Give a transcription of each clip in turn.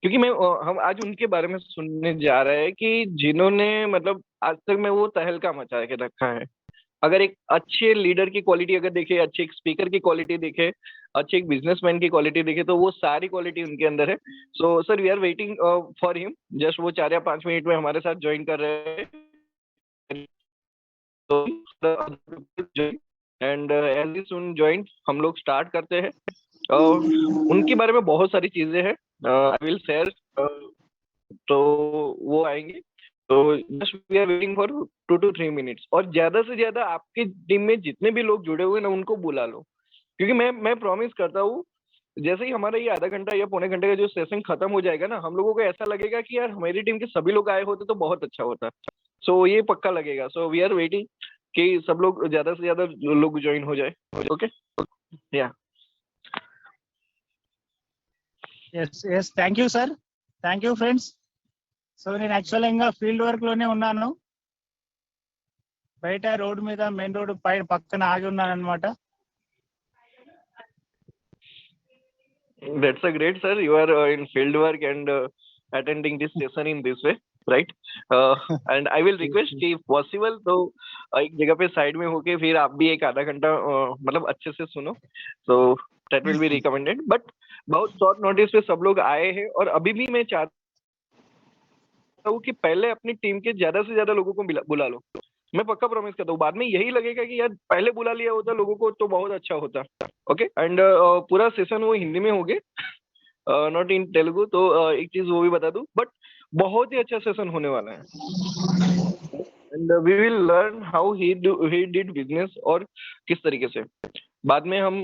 क्योंकि हम आज उनके बारे में सुनने जा रहे हैं कि जिन्होंने मतलब आज तक में वो तहलका मचा के रखा है। अगर एक अच्छे लीडर की क्वालिटी अगर देखे, अच्छे एक स्पीकर की क्वालिटी देखे, अच्छे एक बिजनेसमैन की क्वालिटी देखे, तो वो सारी क्वालिटी उनके अंदर है। So sir we are waiting for him. Just वो 4 या 5 मिनट में हमारे साथ ज्वाइन कर रहे हैं। तो and as he soon join हम लोग स्टार्ट करते हैं। उनके बारे में बहुत सारी चीजें हैं, आई विल शेयर। तो वो आएंगे। तो just we are waiting for 2 to 3 minutes, और ज्यादा से ज्यादा आपकी टीम में जितने भी लोग जुड़े हुए हैं ना उनको बुला लो। क्योंकि मैं प्रॉमिस करता हूँ, जैसे ही हमारा ये आधा घंटा या पौने घंटे का जो सेशन खत्म हो जाएगा ना, हम लोगों को ऐसा लगेगा कि यार हमारी टीम के सभी लोग आए होते तो बहुत अच्छा होता। सो ये पक्का लगेगा। सो वी आर वेटिंग कि सब लोग ज्यादा से ज्यादा लोग ज्वाइन हो जाए। ओके या yes thank you sir, thank you friends. So నేను యాక్చువల్గా ఫీల్డ్ వర్క్ లోనే ఉన్నాను, బయట రోడ్ మీద మెయిన్ రోడ్ పక్కన ఆగి ఉన్నాను అనమాట. That's a great, sir. You are in field work and attending this session in this way, right? And I will request कि if possible तो एक जगह पे साइड में होके फिर आप भी एक आधा घंटा मतलब अच्छे से सुनो। So that will be recommended. But बहुत शॉर्ट नोटिस पे सब लोग आए हैं, और अभी भी मैं चाहता हूँ कि पहले अपनी टीम के ज्यादा से ज्यादा लोगों को बुला लो। मैं पक्का प्रॉमिस करता हूँ, बाद में यही लगेगा कि यार पहले बुला लिया होता लोगों को तो बहुत अच्छा होता। ओके एंड पूरा सेशन वो हिंदी में हो गया, नॉट इन तेलुगु। तो एक चीज वो भी बता दूं, बट बहुत ही अच्छा सेशन होने वाला है। And we will learn how he did business, और किस तरीके से। बाद में हम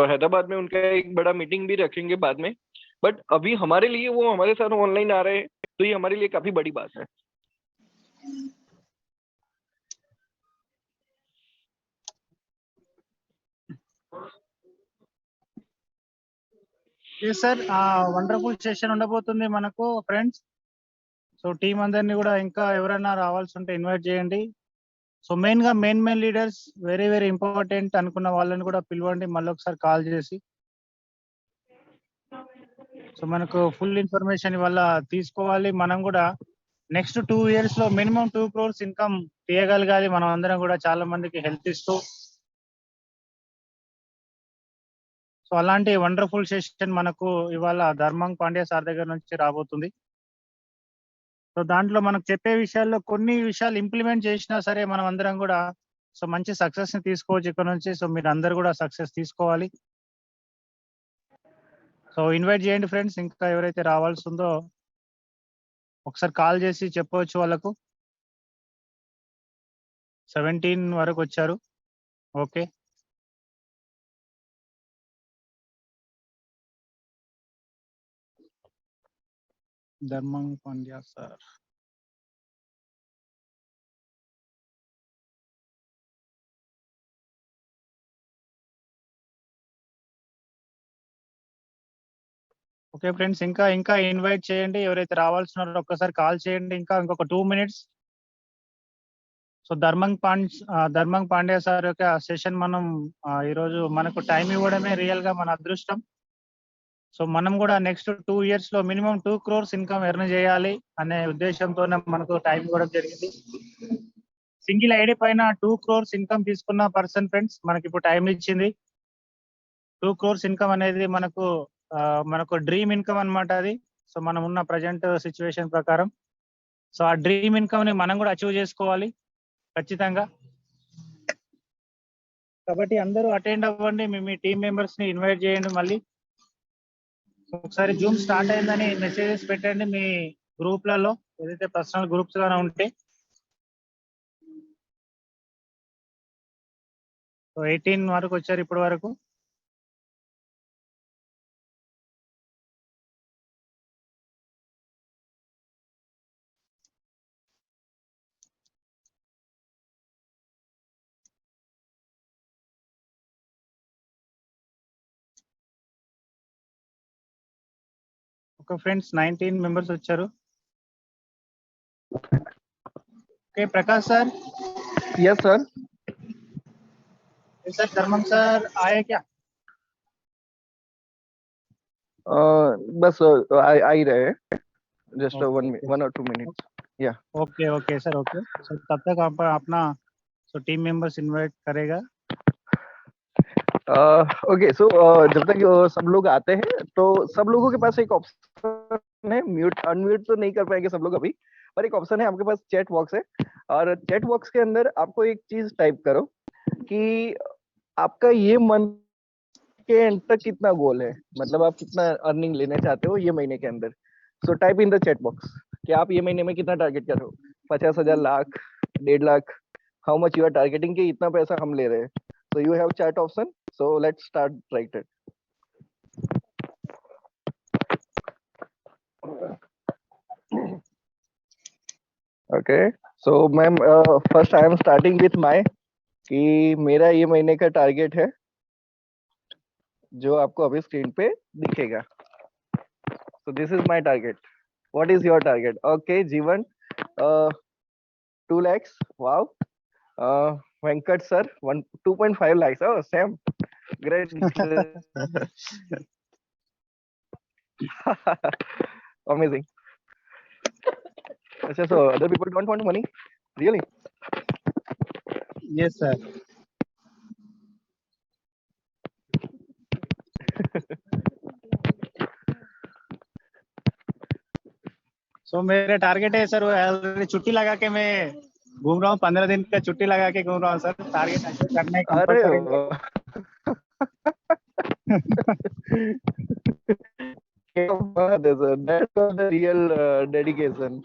हैदराबाद में उनका एक बड़ा मीटिंग भी रखेंगे बाद में। बट अभी हमारे लिए वो हमारे साथ ऑनलाइन आ रहे हैं, तो ये हमारे लिए काफी बड़ी बात है। సార్ వండర్ఫుల్ సెషన్ ఉండబోతుంది మనకు ఫ్రెండ్స్. సో టీం అందరినీ కూడా ఇంకా ఎవరైనా రావాల్సి ఉంటే ఇన్వైట్ చేయండి. సో మెయిన్ గా main leaders very very important అనుకున్న వాళ్ళని కూడా పిలవండి మళ్ళీ ఒకసారి కాల్ చేసి. సో మనకు ఫుల్ ఇన్ఫర్మేషన్ ఇవాళ తీసుకోవాలి. మనం కూడా నెక్స్ట్ 2 years లో మినిమం 2 crores ఇన్కమ్ తీయగలగాలి మనం అందరం కూడా, చాలా మందికి హెల్ప్ ఇస్తూ. సో అలాంటి వండర్ఫుల్ సెషన్ మనకు ఇవాళ ధర్మంగ్ పాండ్యా సార్ దగ్గర నుంచి రాబోతుంది. సో దాంట్లో మనకు చెప్పే విషయాల్లో కొన్ని విషయాలు ఇంప్లిమెంట్ చేసినా సరే మనం అందరం కూడా సో మంచి సక్సెస్ ని తీసుకోవచ్చు ఇక్కడ నుంచి. సో మీరు అందరు కూడా సక్సెస్ తీసుకోవాలి. సో ఇన్వైట్ చేయండి ఫ్రెండ్స్, ఇంకా ఎవరైతే రావాల్సి ఉందో ఒకసారి కాల్ చేసి చెప్పవచ్చు వాళ్ళకు. 17 వరకు వచ్చారు. Okay, Dharmang Pandya sir. Okay friends, ఇంకా ఇంకా ఇన్వైట్ చేయండి ఎవరైతే రావాల్సినారో ఒక్కసారి కాల్ చేయండి. ఇంకా ఇంకొక 2 minutes. సో ధర్మంగ్ పాండ్యా సార్ యొక్క సెషన్ మనం ఈరోజు మనకు టైం ఇవ్వడమే రియల్ గా మన అదృష్టం. సో మనం కూడా నెక్స్ట్ 2 years లో మినిమం 2 crores ఇన్కమ్ ఎర్న్ చేయాలి అనే ఉద్దేశంతోనే మనకు టైం ఇవ్వడం జరిగింది. సింగిల్ ఐడి పైన 2 crores ఇన్కమ్ తీసుకున్న పర్సన్ ఫ్రెండ్స్ మనకి ఇప్పుడు టైం ఇచ్చింది. 2 crores ఇన్కమ్ అనేది మనకు డ్రీమ్ ఇన్కమ్ అన్నమాట అది. సో మనం ఉన్న ప్రజెంట్ సిచ్యువేషన్ ప్రకారం సో ఆ డ్రీమ్ ఇన్కమ్ ని మనం కూడా అచీవ్ చేసుకోవాలి ఖచ్చితంగా. కాబట్టి అందరూ అటెండ్ అవ్వండి, మీ టీం మెంబర్స్ ని ఇన్వైట్ చేయండి. మళ్ళీ ఒకసారి జూమ్ స్టార్ట్ అయిందని మెసేజెస్ పెట్టండి మీ గ్రూప్లలో, ఏదైతే పర్సనల్ గ్రూప్స్ గానే ఉంటే. సో 18 వరకు వచ్చారు ఇప్పటి వరకు. ఒక ఫ్రెండ్స్ 19 మెంబర్స్ వచ్చారు. Okay Prakash sir. Yes sir. Sir Dharmang sir आए क्या? बस आ ही रहे हैं, just okay one okay 1 or 2 minutes. या okay okay sir, okay sir, तब तक आप अपना टीम मेंबर्स इनवाइट करेगा। ओके, सो जब तक सब लोग आते हैं तो सब लोगों के पास एक ऑप्शन है, म्यूट अनम्यूट तो नहीं कर पाएंगे सब लोग अभी, पर एक ऑप्शन है आपके पास, चैट बॉक्स है। और चैट बॉक्स के अंदर आपको एक चीज टाइप करो कि आपका ये मंथ के एंड तक कितना गोल है, मतलब आप कितना अर्निंग लेना चाहते हो ये महीने के अंदर। So type in the chat box कि आप ये महीने में कितना टारगेट कर रहे हो, 50,000, lakh, 1.5 lakh, how much you are targeting कि इतना पैसा हम ले रहे हैं। So you have chat option, so let's start write it. Okay, so ma'am, first I am starting with my कि मेरा ये महीने का टारगेट है जो आपको अभी स्क्रीन पे दिखेगा। So this is my target. What is your target? Okay जीवन, 2 lakhs, wow. Venkat sir, 2.5 lakhs. Oh, Sam, great. Amazing. So other people don't want money, really? Yes sir. So मेरा target है sir, वो already छुट्टी लगा के मैं घूम रहा हूँ, 15 दिन का छुट्टी लगा के घूम रहा हूँ सर। टारगेट अचीव करना है अरे कंपलसरी है। क्या बात है sir, that's the real dedication.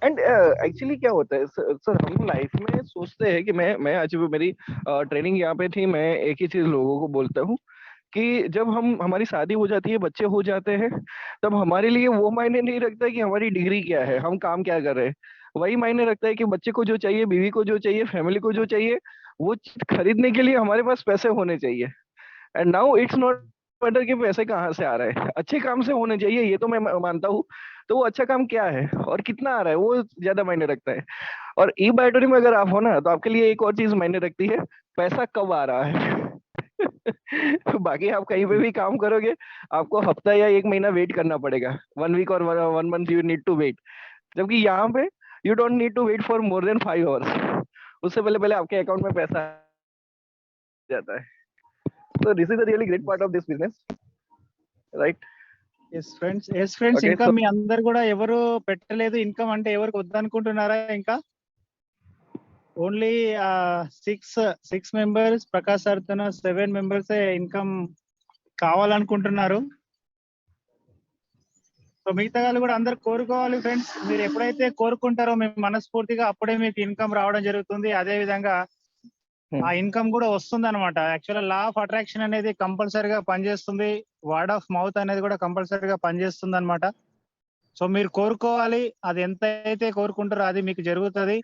And actually क्या होता है सर, हम लाइफ में सोचते हैं कि मैं आज भी मेरी ट्रेनिंग यहाँ पे थी, मैं एक ही चीज लोगों को बोलता हूँ कि जब हम हमारी शादी हो जाती है, बच्चे हो जाते हैं, तब हमारे लिए वो मायने नहीं रखता कि हमारी डिग्री क्या है, हम काम क्या कर रहे हैं। वही मायने रखता है कि बच्चे को जो चाहिए, बीवी को जो चाहिए, फैमिली को जो चाहिए, वो चीज खरीदने के लिए हमारे पास पैसे होने चाहिए। And now it's not matter कि पैसे कहाँ से आ रहे हैं, अच्छे काम से होने चाहिए, ये तो मैं मानता हूँ। तो वो अच्छा काम क्या है और कितना आ रहा है, वो ज्यादा मायने रखता है। और ई बायोटरी में अगर आप हो ना, तो आपके लिए एक और चीज मायने रखती है, पैसा कब आ रहा है। बाकी आप कहीं पे भी काम करोगे, आपको हफ्ता या एक महीना वेट करना पड़ेगा, 1 वीक और 1 month you need to wait. जबकि यहाँ पे you don't need to wait for more than 5 hours, उससे पहले पहले आपके अकाउंट में पैसा आ जाता है। तो this is the really great part of this business, right? Yes friends, okay, ఇంకా సో మీ అందరు కూడా ఎవరు పెట్టలేదు ఇన్కమ్ అంటే ఎవరికి వద్దనుకుంటున్నారా? ఇంకా only six six members, Prakash sir తో 7 మెంబర్స్ ఇన్కమ్ కావాలనుకుంటున్నారు. సో మిగతా వాళ్ళు కూడా అందరు కోరుకోవాలి ఫ్రెండ్స్. మీరు ఎప్పుడైతే కోరుకుంటారో మీ మనస్ఫూర్తిగా, అప్పుడే మీకు ఇన్కమ్ రావడం జరుగుతుంది. అదే విధంగా ఆ ఇన్కమ్ కూడా వస్తుంది అనమాట. యాక్చువల్ లా ఆఫ్ అట్రాక్షన్ అనేది కంపల్సరీగా పనిచేస్తుంది. వర్డ్ ఆఫ్ మౌత్ అనేది కూడా కంపల్సరీగా పనిచేస్తుంది అనమాట. సో మీరు కోరుకోవాలి, అది ఎంత అయితే కోరుకుంటారో అది మీకు జరుగుతుంది.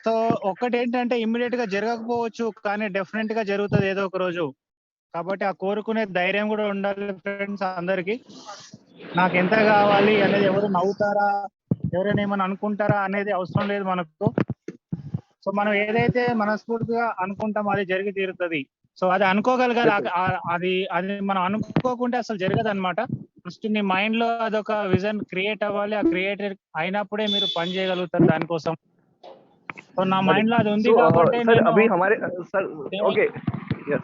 సో ఒక్కటి ఏంటంటే ఇమ్మీడియట్ గా జరగకపోవచ్చు, కానీ డెఫినెట్ గా జరుగుతుంది ఏదో ఒక రోజు. కాబట్టి ఆ కోరుకునే ధైర్యం కూడా ఉండాలి ఫ్రెండ్స్ అందరికి. నాకు ఎంత కావాలి అనేది, ఎవరు నవ్వుతారా, ఎవరైనా ఏమైనా అనుకుంటారా అనేది అవసరం లేదు మనకు. సో మనం ఏదైతే మనస్ఫూర్తిగా అనుకుంటామో అది జరిగి తీరుతుంది. సో అది అనుకోగలగాలి. అది అది మనం అనుకోకుంటే అసలు జరగదు అనమాట. ఫస్ట్ మీ మైండ్ లో అదొక విజన్ క్రియేట్ అవ్వాలి. ఆ క్రియేటెడ్ అయినప్పుడే మీరు పని చేయగలుగుతారు దానికోసం. సో నా మైండ్ లో అది ఉంది सो కాబట్టి सर నేను अभी हमारे sir, okay, yes,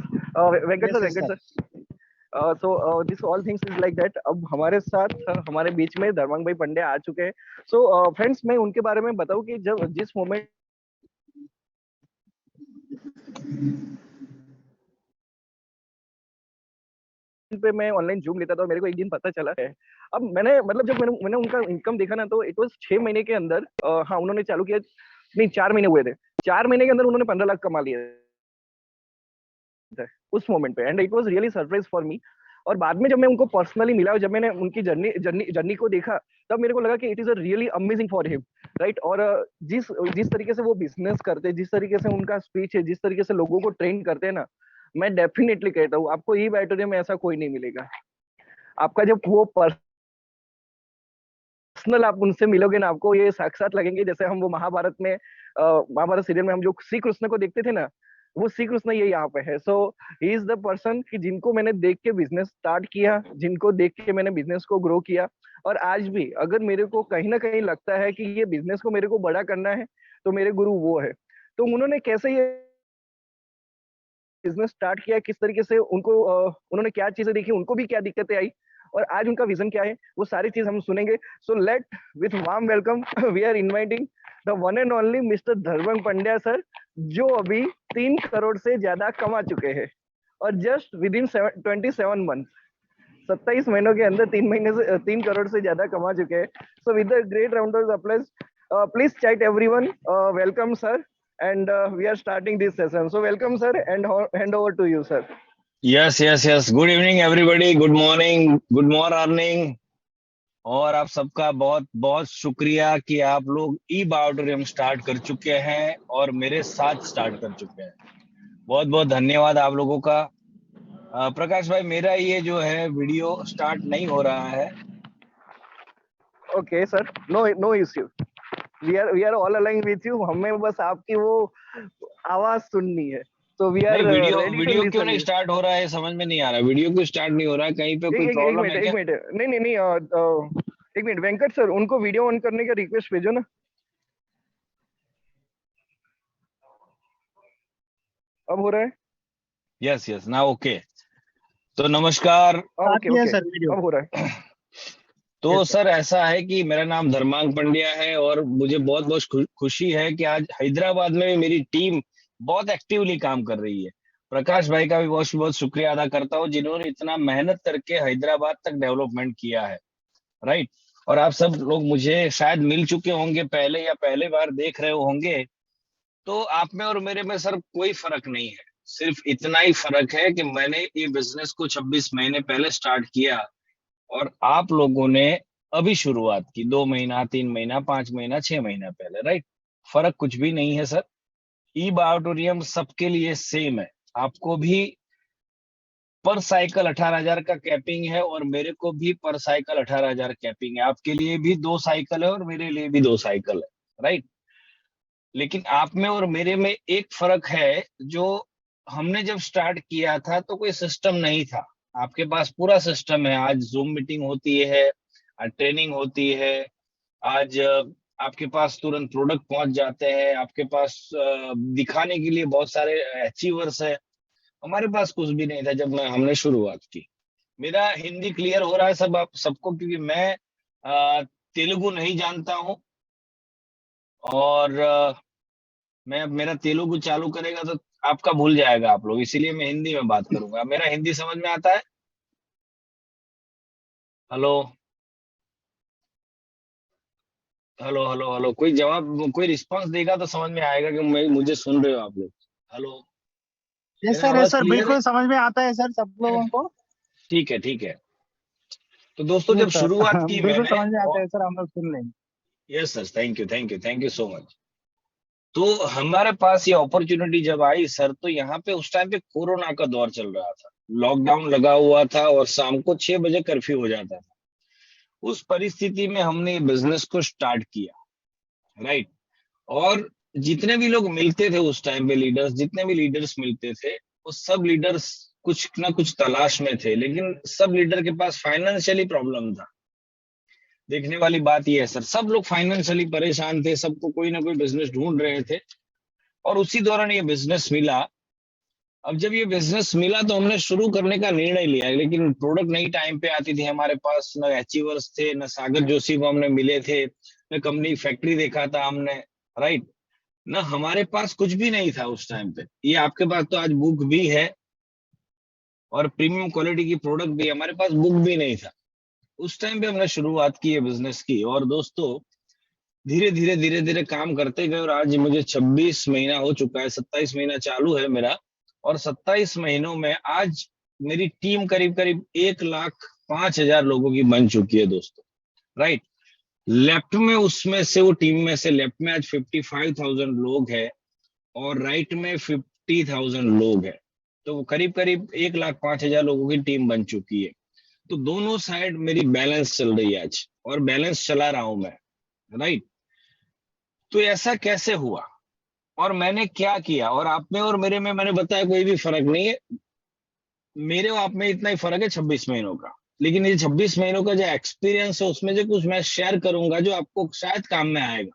Venkat yes sir, yes Venkat sir. Sir, so this all things is like that. अब हमारे साथ हमारे बीच में धर्मांग भाई पंडे आ चुके हैं। सो फ्रेंड्स, मैं उनके बारे में बताऊं कि जब जिस मोमेंट पे मैं ऑनलाइन जूम लेता था, मेरे को एक दिन पता चला है। अब मैंने मतलब जब मैंने मैंने उनका इनकम देखा ना, तो इट वाज 6 महीने के अंदर, हाँ उन्होंने चालू किया, नहीं 4 महीने हुए थे, 4 महीने के अंदर उन्होंने 15 लाख कमा लिए थे उस मोमेंट पे। And it was really surprise for me. और बाद में जब मैं उनको पर्सनली मिला, जब मैंने उनकी जर्नी जर्नी जर्नी को देखा, तब मेरे को लगा कि it is a really amazing for him, right. और जिस जिस तरीके से वो बिजनेस करते हैं, जिस तरीके से उनका स्पीच है, जिस तरीके से लोगों को ट्रेन करते हैं ना, मैं डेफिनेटली कहता हूँ आपको ई बैटरी में ऐसा कोई नहीं मिलेगा। आपका जब वो पर्सनल आप उनसे मिलोगे ना, आपको ये साक्षात लगेंगे, जैसे हम वो महाभारत में, महाभारत सीरियल में हम जो श्री कृष्ण को देखते थे ना, वो श्री कृष्ण ये यहाँ पे है। सो ही इज द पर्सन कि जिनको मैंने देख के बिजनेस स्टार्ट किया, जिनको देख के मैंने बिजनेस को ग्रो किया। और आज भी अगर मेरे को कहीं ना कहीं लगता है कि ये बिजनेस को मेरे को बड़ा करना है, तो मेरे गुरु वो है। तो उन्होंने कैसे ये बिजनेस स्टार्ट किया, किस तरीके से उनको उन्होंने क्या चीजें देखी, उनको भी क्या दिक्कतें आई, और आज उनका विजन क्या है, वो सारी चीज हम सुनेंगे। So let with warm welcome we are inviting the one and only mister Dharmang Pandya sir, जो अभी 3 करोड़ से ज्यादा कमा चुके हैं, और जस्ट विद इन 27 मंथ, 27 महीनों के अंदर 3 महीने से 3 करोड़ से ज्यादा कमा चुके हैं। So with the great round of applause, please chat everyone, welcome sir, and we are starting this session. So welcome sir, and hand over to you sir. Yes. Good evening everybody. Good morning. Good morning. और आप सबका बहुत बहुत शुक्रिया कि आप लोग ई बायोटोरियम start कर चुके हैं और मेरे साथ स्टार्ट कर चुके हैं। बहुत बहुत धन्यवाद आप लोगों का। प्रकाश भाई, मेरा ये जो है वीडियो स्टार्ट नहीं हो रहा है। Okay sir, no issue. We are all aligned with you. हमें बस आपकी वो आवाज सुननी है। तो वी आर वीडियो क्यों नहीं स्टार्ट हो रहा है समझ में नहीं आ रहा। वीडियो क्यों स्टार्ट नहीं हो रहा है, कहीं पे कोई प्रॉब्लम है क्या? एक मिनट, नहीं, एक मिनट वेंकट सर, उनको वीडियो ऑन करने का रिक्वेस्ट भेजो ना। अब हो रहा है? यस ना, ओके। तो नमस्कार। ओके सर, वीडियो अब हो रहा है। तो सर ऐसा है कि मेरा नाम धर्मांग पंड्या है और मुझे बहुत बहुत खुशी है कि आज हैदराबाद में मेरी टीम बहुत एक्टिवली काम कर रही है। प्रकाश भाई का भी बहुत बहुत शुक्रिया अदा करता हूँ, जिन्होंने इतना मेहनत करके हैदराबाद तक डेवलपमेंट किया है, राइट। और आप सब लोग मुझे शायद मिल चुके होंगे पहले या पहले बार देख रहे होंगे। तो आप में और मेरे में सर कोई फर्क नहीं है, सिर्फ इतना ही फर्क है कि मैंने ये बिजनेस को 26 महीने पहले स्टार्ट किया और आप लोगों ने अभी शुरुआत की 2 महीना, 3 महीना, 5 महीना, 6 महीना पहले, राइट। फर्क कुछ भी नहीं है सर। ई बायोटोरियम सबके लिए सेम है। आपको भी पर साइकिल 18,000 का कैपिंग है और मेरे को भी पर साइकिल 18,000 कैपिंग है। आपके लिए भी 2 साइकिल है और मेरे लिए भी 2 साइकिल है, राइट। लेकिन आप में और मेरे में एक फर्क है, जो हमने जब स्टार्ट किया था तो कोई सिस्टम नहीं था। आपके पास पूरा सिस्टम है। आज जूम मीटिंग होती है, आज ट्रेनिंग होती है, आज आपके पास तुरंत प्रोडक्ट पहुंच जाते हैं, आपके पास दिखाने के लिए बहुत सारे अचीवर्स है। हमारे पास कुछ भी नहीं था जब हमने शुरुआत की। मेरा हिंदी क्लियर हो रहा है सब आप सबको, क्योंकि मैं तेलुगु नहीं जानता हूं और मैं मेरा तेलुगु चालू करेगा तो आपका भूल जाएगा आप लोग, इसीलिए मैं हिंदी में बात करूंगा। मेरा हिंदी समझ में आता है? हेलो हेलो हेलो हेलो, कोई जवाब, कोई रिस्पांस देगा तो समझ में आएगा कि मुझे सुन रहे हो आप लोग। हेलो, यस मेरा आवाज सर, क्लियर है? बिल्कुल समझ में आता है सर सब लोगों को। ठीक है। तो दोस्तों जब शुरुआत की बिल्कुल मैंने, समझ में आता है सर, हम लोग सुन लेंगे। Yes sir, thank you so much. तो हमारे पास ये अपॉर्चुनिटी जब आई सर, तो यहाँ पे उस टाइम पे कोरोना का दौर चल रहा था, लॉकडाउन लगा हुआ था और शाम को 6 बजे कर्फ्यू हो जाता था। उस परिस्थिति में हमने बिजनेस को स्टार्ट किया, राइट। और जितने भी लोग मिलते थे उस टाइम पे, लीडर्स, जितने भी लीडर्स मिलते थे, वो सब लीडर्स कुछ ना कुछ तलाश में थे, लेकिन सब लीडर के पास फाइनेंशियली प्रॉब्लम था। देखने वाली बात यह है सर, सब लोग फाइनेंशियली परेशान थे, सबको कोई ना कोई बिजनेस ढूंढ रहे थे और उसी दौरान ये बिजनेस मिला। अब जब ये बिजनेस मिला तो हमने शुरू करने का निर्णय लिया, लेकिन प्रोडक्ट नहीं टाइम पे आती थी हमारे पास, न अचीवर्स थे, न सागर जोशी को हमने मिले थे, न कंपनी फैक्ट्री देखा था हमने, राइट। न हमारे पास कुछ भी नहीं था उस टाइम पे। ये आपके पास तो आज बुक भी है और प्रीमियम क्वालिटी की प्रोडक्ट भी, हमारे पास बुक भी नहीं था। उस टाइम पे हमने शुरुआत की है बिजनेस की, और दोस्तों धीरे धीरे काम करते गए और आज मुझे 26 महीना हो चुका है, 27 महीना चालू है मेरा, और 27 महीनों में आज मेरी टीम करीब करीब 1,05,000 लोगों की बन चुकी है दोस्तों, राइट। लेफ्ट में उसमें से, वो टीम में से लेफ्ट में आज 55,000 लोग है और राइट में 50,000 लोग है। तो करीब करीब 1,05,000 लोगों की टीम बन चुकी है। तो दोनों साइड मेरी बैलेंस चल रही है आज, और बैलेंस चला रहा हूं मैं, राइट। तो ऐसा कैसे हुआ? और मैंने क्या किया, और आप में और मेरे में मैंने बताया कोई भी फर्क नहीं है, मेरे और आप में इतना ही फर्क है 26 महीनों का। लेकिन ये 26 महीनों का जो एक्सपीरियंस है उसमें जो कुछ मैं शेयर करूंगा जो आपको शायद काम में आएगा।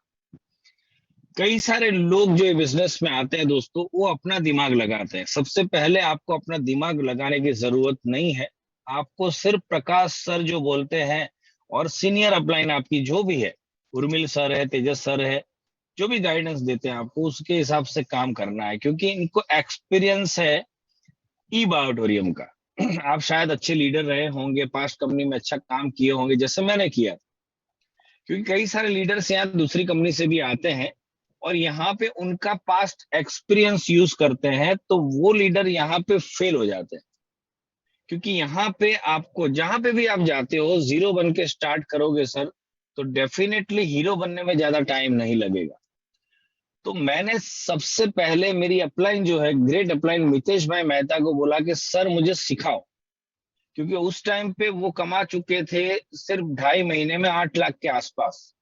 कई सारे लोग जो बिजनेस में आते हैं दोस्तों, वो अपना दिमाग लगाते हैं। सबसे पहले आपको अपना दिमाग लगाने की जरूरत नहीं है, आपको सिर्फ प्रकाश सर जो बोलते हैं और सीनियर अपलाइन आपकी जो भी है, उर्मिल सर है, तेजस सर है, जो भी गाइडेंस देते हैं आपको उसके हिसाब से काम करना है, क्योंकि इनको एक्सपीरियंस है ई बायोटोरियम का। आप शायद अच्छे लीडर रहे होंगे, पास्ट कंपनी में अच्छा काम किए होंगे जैसे मैंने किया, क्योंकि कई सारे लीडर्स यहाँ दूसरी कंपनी से भी आते हैं और यहाँ पे उनका पास्ट एक्सपीरियंस यूज करते हैं, तो वो लीडर यहाँ पे फेल हो जाते हैं। क्योंकि यहाँ पे आपको जहां पे भी आप जाते हो, जीरो बन के स्टार्ट करोगे सर, तो डेफिनेटली हीरो बनने में ज्यादा टाइम नहीं लगेगा। तो मैंने सबसे पहले मेरी अपलाइन जो है, ग्रेट अपलाइन मितेश भाई मेहता को बोला कि सर मुझे सिखाओ, क्योंकि उस टाइम पे वो कमा चुके थे सिर्फ 2.5 महीने में 8 लाख के आसपास।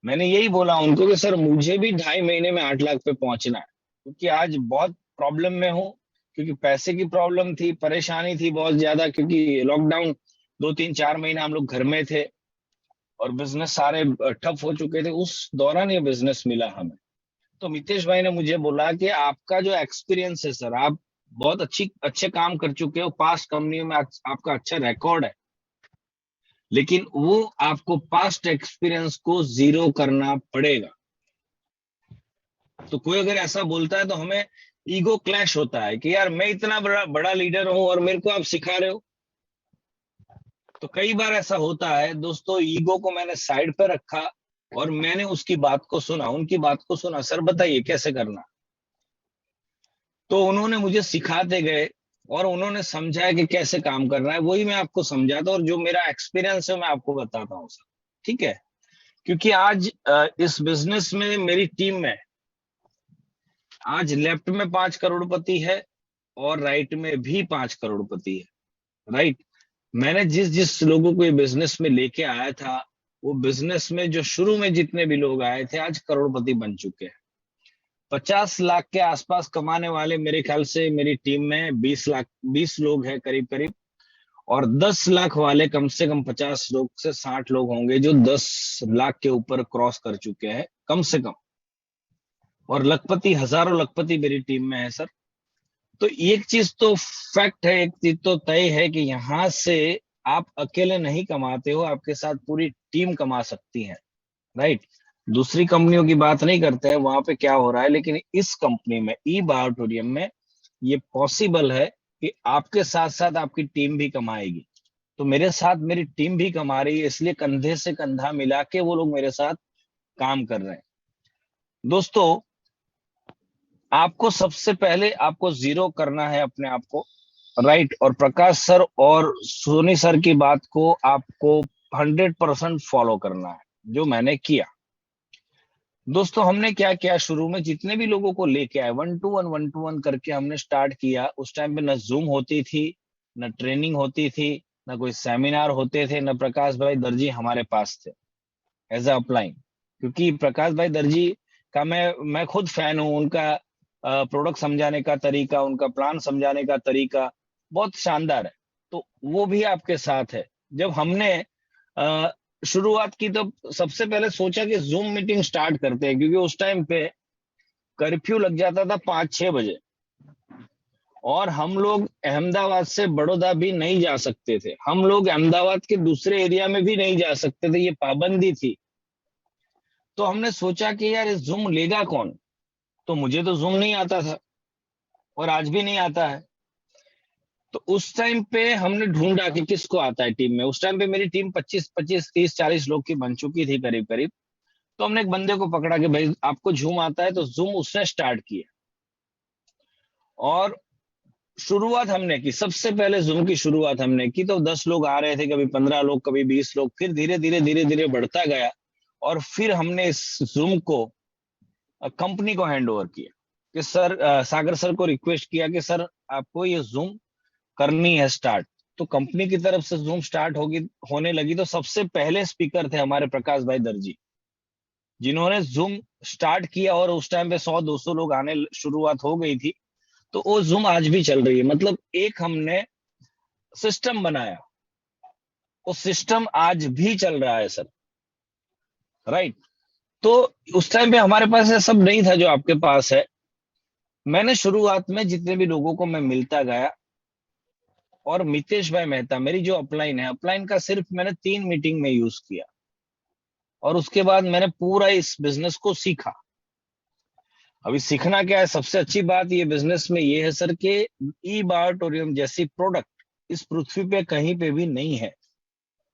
मैंने यही बोला उनको कि सर मुझे भी 2.5 महीने में 8 लाख पे पहुंचना है, क्योंकि आज बहुत प्रॉब्लम में हूँ, क्योंकि पैसे की प्रॉब्लम थी, परेशानी थी बहुत ज्यादा, क्योंकि लॉकडाउन 2 3 4 महीना हम लोग घर में थे और बिजनेस सारे ठप हो चुके थे। उस दौरान ये बिजनेस मिला हमें। तो मितेश भाई ने मुझे बोला कि आपका जो एक्सपीरियंस है सर, आप बहुत अच्छे काम कर चुके हो, पास्ट कंपनियों में आपका अच्छा रिकॉर्ड है, लेकिन वो आपको पास्ट एक्सपीरियंस को जीरो करना पड़ेगा। तो कोई अगर ऐसा बोलता है तो हमें ईगो क्लैश होता है कि यार मैं इतना बड़ा लीडर हूं और मेरे को आप सिखा रहे हो। तो कई बार ऐसा होता है दोस्तों, ईगो को मैंने साइड पे रखा और मैंने उसकी बात को सुना, उनकी बात को सुना, सर बताइए कैसे करना। तो उन्होंने मुझे सिखाते गए और उन्होंने समझाया कि कैसे काम करना है, वही मैं आपको समझाता और जो मेरा एक्सपीरियंस है मैं आपको बताता हूँ सर। ठीक है, क्योंकि आज इस बिजनेस में मेरी टीम में आज लेफ्ट में 5 करोड़पति है और राइट में भी 5 करोड़पति है। राइट, मैंने जिस जिस लोगों को ये बिजनेस में लेके आया था, वो बिजनेस में जो शुरू में जितने भी लोग आए थे आज करोड़पति बन चुके हैं। 50 लाख के आसपास कमाने वाले मेरे ख्याल से मेरी टीम में 20 लोग हैं करीब करीब, और 10 लाख वाले कम से कम 50 लोग से 60 लोग होंगे जो 10 लाख के ऊपर क्रॉस कर चुके हैं कम से कम, और लखपति, हजारों लखपति मेरी टीम में है सर। तो एक चीज तो फैक्ट है, एक चीज तो तय है कि यहाँ से आप अकेले नहीं कमाते हो, आपके साथ पूरी टीम कमा सकती है। राइट, दूसरी कंपनियों की बात नहीं करते हैं वहां पे क्या हो रहा है, लेकिन इस कंपनी में ई बायोटोरियम में ये पॉसिबल है कि आपके साथ साथ आपकी टीम भी कमाएगी। तो मेरे साथ मेरी टीम भी कमा रही है, इसलिए कंधे से कंधा मिला के वो लोग मेरे साथ काम कर रहे हैं। दोस्तों, आपको सबसे पहले आपको जीरो करना है अपने आप को। राइट, और प्रकाश सर और सोनी सर की बात को आपको 100% फॉलो करना है, जो मैंने किया। दोस्तों, हमने क्या किया, शुरू में जितने भी लोगों को लेके आए 1 to 1 करके हमने स्टार्ट किया। उस टाइम पे न जूम होती थी, न ट्रेनिंग होती थी, न कोई सेमिनार होते थे, न प्रकाश भाई दर्जी हमारे पास थे एज अ अपलाइन। क्योंकि प्रकाश भाई दर्जी का मैं खुद फैन हूँ। उनका प्रोडक्ट समझाने का तरीका, उनका प्लान समझाने का तरीका बहुत शानदार है। तो वो भी आपके साथ है। जब हमने शुरुआत की तो सबसे पहले सोचा कि जूम मीटिंग स्टार्ट करते हैं, क्योंकि उस टाइम पे कर्फ्यू लग जाता था 5 6 बजे और हम लोग अहमदाबाद से बड़ौदा भी नहीं जा सकते थे, हम लोग अहमदाबाद के दूसरे एरिया में भी नहीं जा सकते थे, ये पाबंदी थी। तो हमने सोचा कि यार इस जूम लेगा कौन। तो मुझे तो जूम नहीं आता था और आज भी नहीं आता है। तो उस टाइम पे हमने ढूंढा कि किसको आता है टीम में। उस टाइम पे मेरी टीम 25 25 30 40 लोग की बन चुकी थी करीब करीब। तो हमने एक बंदे को पकड़ा कि भाई आपको जूम आता है, तो जूम उसने स्टार्ट किया और शुरुआत हमने की। सबसे पहले जूम की शुरुआत हमने की तो 10 लोग आ रहे थे, कभी 15 लोग, कभी 20 लोग, फिर धीरे धीरे बढ़ता गया और फिर हमने इस जूम को कंपनी को हैंड ओवर किया कि सर, सागर सर को रिक्वेस्ट किया कि सर आपको ये जूम करनी है स्टार्ट। तो कंपनी की तरफ से जूम स्टार्ट होने लगी। तो सबसे पहले स्पीकर थे हमारे प्रकाश भाई दर्जी। जिन्होंने जूम स्टार्ट किया और उस टाइम पे 100-200 लोग आने शुरुआत हो गई थी, तो वो जूम आज भी चल रही है। मतलब एक हमने सिस्टम बनाया, वो सिस्टम आज भी चल रहा है सर, राइट। तो उस टाइम पे हमारे पास ये सब नहीं था जो आपके पास है। मैंने शुरुआत में जितने भी लोगों को मैं मिलता गया, और मितेश भाई मेहता मेरी जो अपलाइन है, अपलाइन का सिर्फ मैंने 3 मीटिंग में यूज किया, और उसके बाद मैंने पूरा इस बिजनेस को सीखा। अभी सीखना क्या है, सबसे अच्छी बात ये बिजनेस में ये है सर कि ई बायोटोरियम जैसी प्रोडक्ट इस पृथ्वी पे कहीं पे भी नहीं है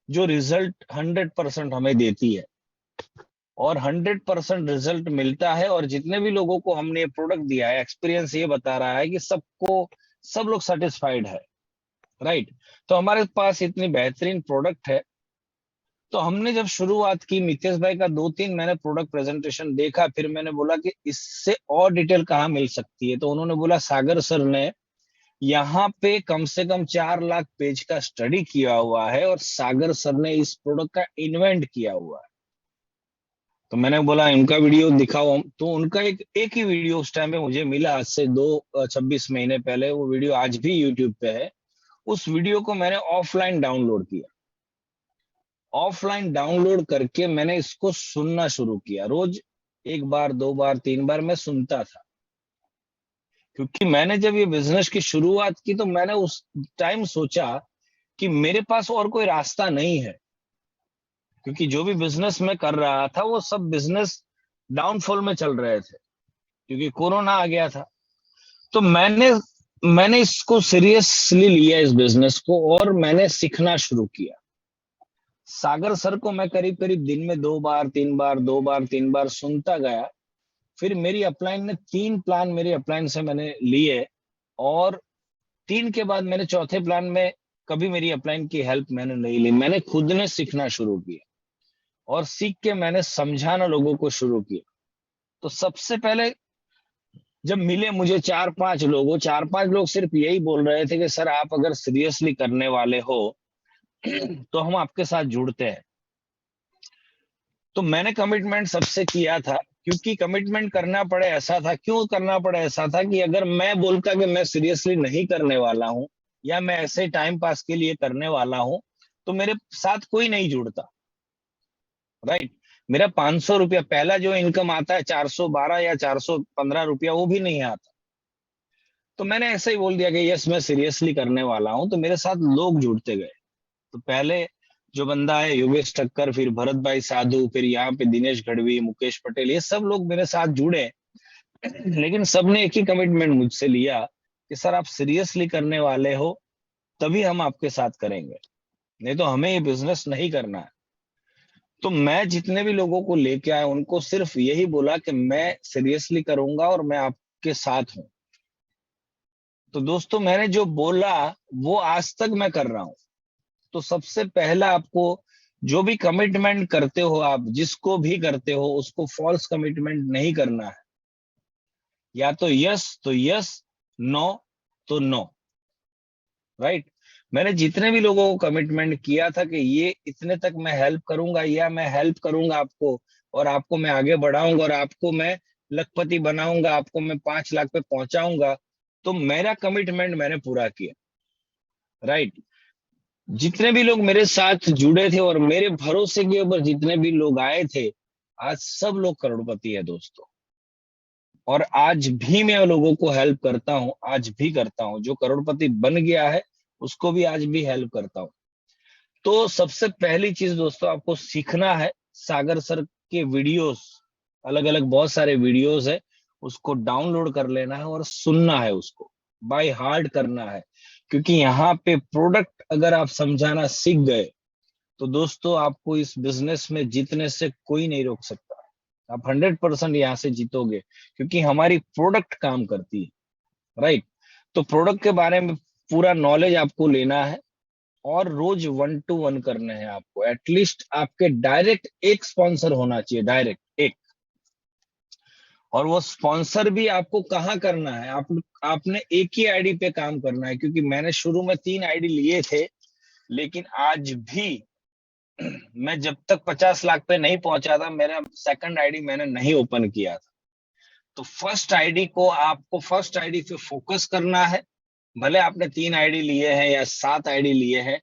जो रिजल्ट 100% हमें देती है, और 100% रिजल्ट मिलता है। और जितने भी लोगों को हमने ये प्रोडक्ट दिया है, एक्सपीरियंस ये बता रहा है कि सब लोग सेटिस्फाइड है, राइट। तो हमारे पास इतनी बेहतरीन प्रोडक्ट है। तो हमने जब शुरुआत की, मितेश भाई का 2-3 मैंने प्रोडक्ट प्रेजेंटेशन देखा, फिर मैंने बोला कि इससे और डिटेल कहाँ मिल सकती है। तो उन्होंने बोला सागर सर ने यहाँ पे कम से कम 4 लाख पेज का स्टडी किया हुआ है, और सागर सर ने इस प्रोडक्ट का इन्वेंट किया हुआ है। तो मैंने बोला उनका वीडियो दिखाओ। तो उनका एक ही वीडियो उस टाइम पे मुझे मिला, आज से 26 महीने पहले। वो वीडियो आज भी यूट्यूब पे है। उस वीडियो को मैंने ऑफलाइन डाउनलोड किया। ऑफलाइन डाउनलोड करके मैंने इसको सुनना शुरू किया। रोज 1 बार 2 बार 3 बार मैं सुनता था, क्योंकि मैंने जब ये बिजनेस की शुरुआत की तो मैंने उस टाइम सोचा कि मेरे पास और कोई रास्ता नहीं है, क्योंकि जो भी बिजनेस मैं कर रहा था वो सब बिजनेस डाउनफॉल में चल रहे थे, क्योंकि कोरोना आ गया था। तो मैंने इसको सीरियसली लिया, इस बिजनेस को, और मैंने सीखना शुरू किया। सागर सर को मैं करीब करीब दिन में 2 बार 3 बार 2 बार 3 बार सुनता गया। फिर मेरी अपलाइन ने 3 प्लान मेरी अपलाइन से मैंने लिए, और 3 के बाद मैंने चौथे प्लान में कभी मेरी अपलाइन की हेल्प मैंने नहीं ली। मैंने खुद ने सीखना शुरू किया, और सीख के मैंने समझाना लोगों को शुरू किया। तो सबसे पहले जब मिले मुझे 4-5 लोग सिर्फ यही बोल रहे थे कि सर आप अगर सीरियसली करने वाले हो तो हम आपके साथ जुड़ते हैं। तो मैंने कमिटमेंट सबसे किया था, क्योंकि कमिटमेंट करना पड़े ऐसा था। क्यों करना पड़े ऐसा था कि अगर मैं बोलता कि मैं सीरियसली नहीं करने वाला हूं, या मैं ऐसे टाइम पास के लिए करने वाला हूं, तो मेरे साथ कोई नहीं जुड़ता, राइट। मेरा 500 रुपया पहला जो इनकम आता है, 412 या 415 रुपया, वो भी नहीं आता। तो मैंने ऐसे ही बोल दिया कि यस मैं सीरियसली करने वाला हूं, तो मेरे साथ लोग जुड़ते गए। तो पहले जो बंदा है योगेश ठक्कर, फिर भरत भाई साधु, फिर यहाँ पे दिनेश गढ़वी, मुकेश पटेल, ये सब लोग मेरे साथ जुड़े। लेकिन सबने एक ही कमिटमेंट मुझसे लिया कि सर आप सीरियसली करने वाले हो तभी हम आपके साथ करेंगे, नहीं तो हमें ये बिजनेस नहीं करना है। तो मैं जितने भी लोगों को लेके आया उनको सिर्फ यही बोला कि मैं सीरियसली करूंगा और मैं आपके साथ हूं। तो दोस्तों मैंने जो बोला वो आज तक मैं कर रहा हूं। तो सबसे पहला आपको जो भी कमिटमेंट करते हो, आप जिसको भी करते हो, उसको फॉल्स कमिटमेंट नहीं करना है। या तो यस, नो तो नो, राइट। मैंने जितने भी लोगों को कमिटमेंट किया था कि ये इतने तक मैं हेल्प करूंगा, या मैं हेल्प करूंगा आपको, और आपको मैं आगे बढ़ाऊंगा, और आपको मैं लखपति बनाऊंगा, आपको मैं 5 लाख पे पहुंचाऊंगा, तो मेरा कमिटमेंट मैंने पूरा किया, राइट। जितने भी लोग मेरे साथ जुड़े थे और मेरे भरोसे के ऊपर जितने भी लोग आए थे, आज सब लोग करोड़पति है दोस्तों। और आज भी मैं लोगों को हेल्प करता हूं, आज भी करता हूं। जो करोड़पति बन गया है उसको भी आज भी हेल्प करता हूं। तो सबसे पहली चीज दोस्तों आपको सीखना है, सागर सर के वीडियोस, अलग अलग बहुत सारे वीडियोस है, उसको डाउनलोड कर लेना है और सुनना है, उसको बाय हार्ट करना है। क्योंकि यहाँ पे प्रोडक्ट अगर आप समझाना सीख गए तो दोस्तों आपको इस बिजनेस में जीतने से कोई नहीं रोक सकता। आप 100% यहाँ से जीतोगे, क्योंकि हमारी प्रोडक्ट काम करती है, राइट। तो प्रोडक्ट के बारे में पूरा नॉलेज आपको लेना है, और रोज 1-to-1 करने हैं आपको। एटलीस्ट आपके डायरेक्ट एक स्पॉन्सर होना चाहिए, डायरेक्ट एक। और वो स्पॉन्सर भी आपको कहाँ करना है, आपने एक ही आईडी पे काम करना है। क्योंकि मैंने शुरू में 3 आईडी लिए थे, लेकिन आज भी मैं जब तक 50 लाख पे नहीं पहुंचा था, मेरा सेकंड आईडी मैंने नहीं ओपन किया था। तो फर्स्ट आईडी को आपको फर्स्ट आईडी पे फोकस करना है। भले आपने 3 आईडी लिए हैं या 7 आईडी लिए हैं,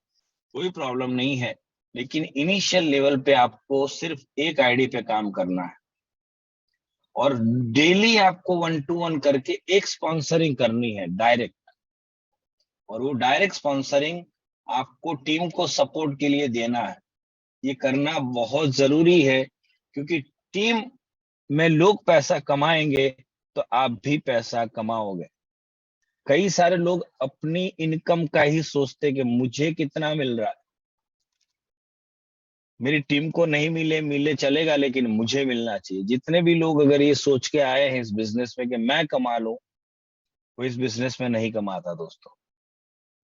कोई प्रॉब्लम नहीं है, लेकिन इनिशियल लेवल पे आपको सिर्फ एक आईडी पे काम करना है और डेली आपको 1-to-1 करके एक स्पॉन्सरिंग करनी है डायरेक्ट। और वो डायरेक्ट स्पॉन्सरिंग आपको टीम को सपोर्ट के लिए देना है। ये करना बहुत जरूरी है, क्योंकि टीम में लोग पैसा कमाएंगे तो आप भी पैसा कमाओगे। कई सारे लोग अपनी इनकम का ही सोचते कि मुझे कितना मिल रहा है, मेरी टीम को नहीं मिले मिले चलेगा, लेकिन मुझे मिलना चाहिए। जितने भी लोग अगर ये सोच के आए हैं इस बिजनेस में कि मैं कमा लूं, वो इस बिजनेस में नहीं कमाता दोस्तों।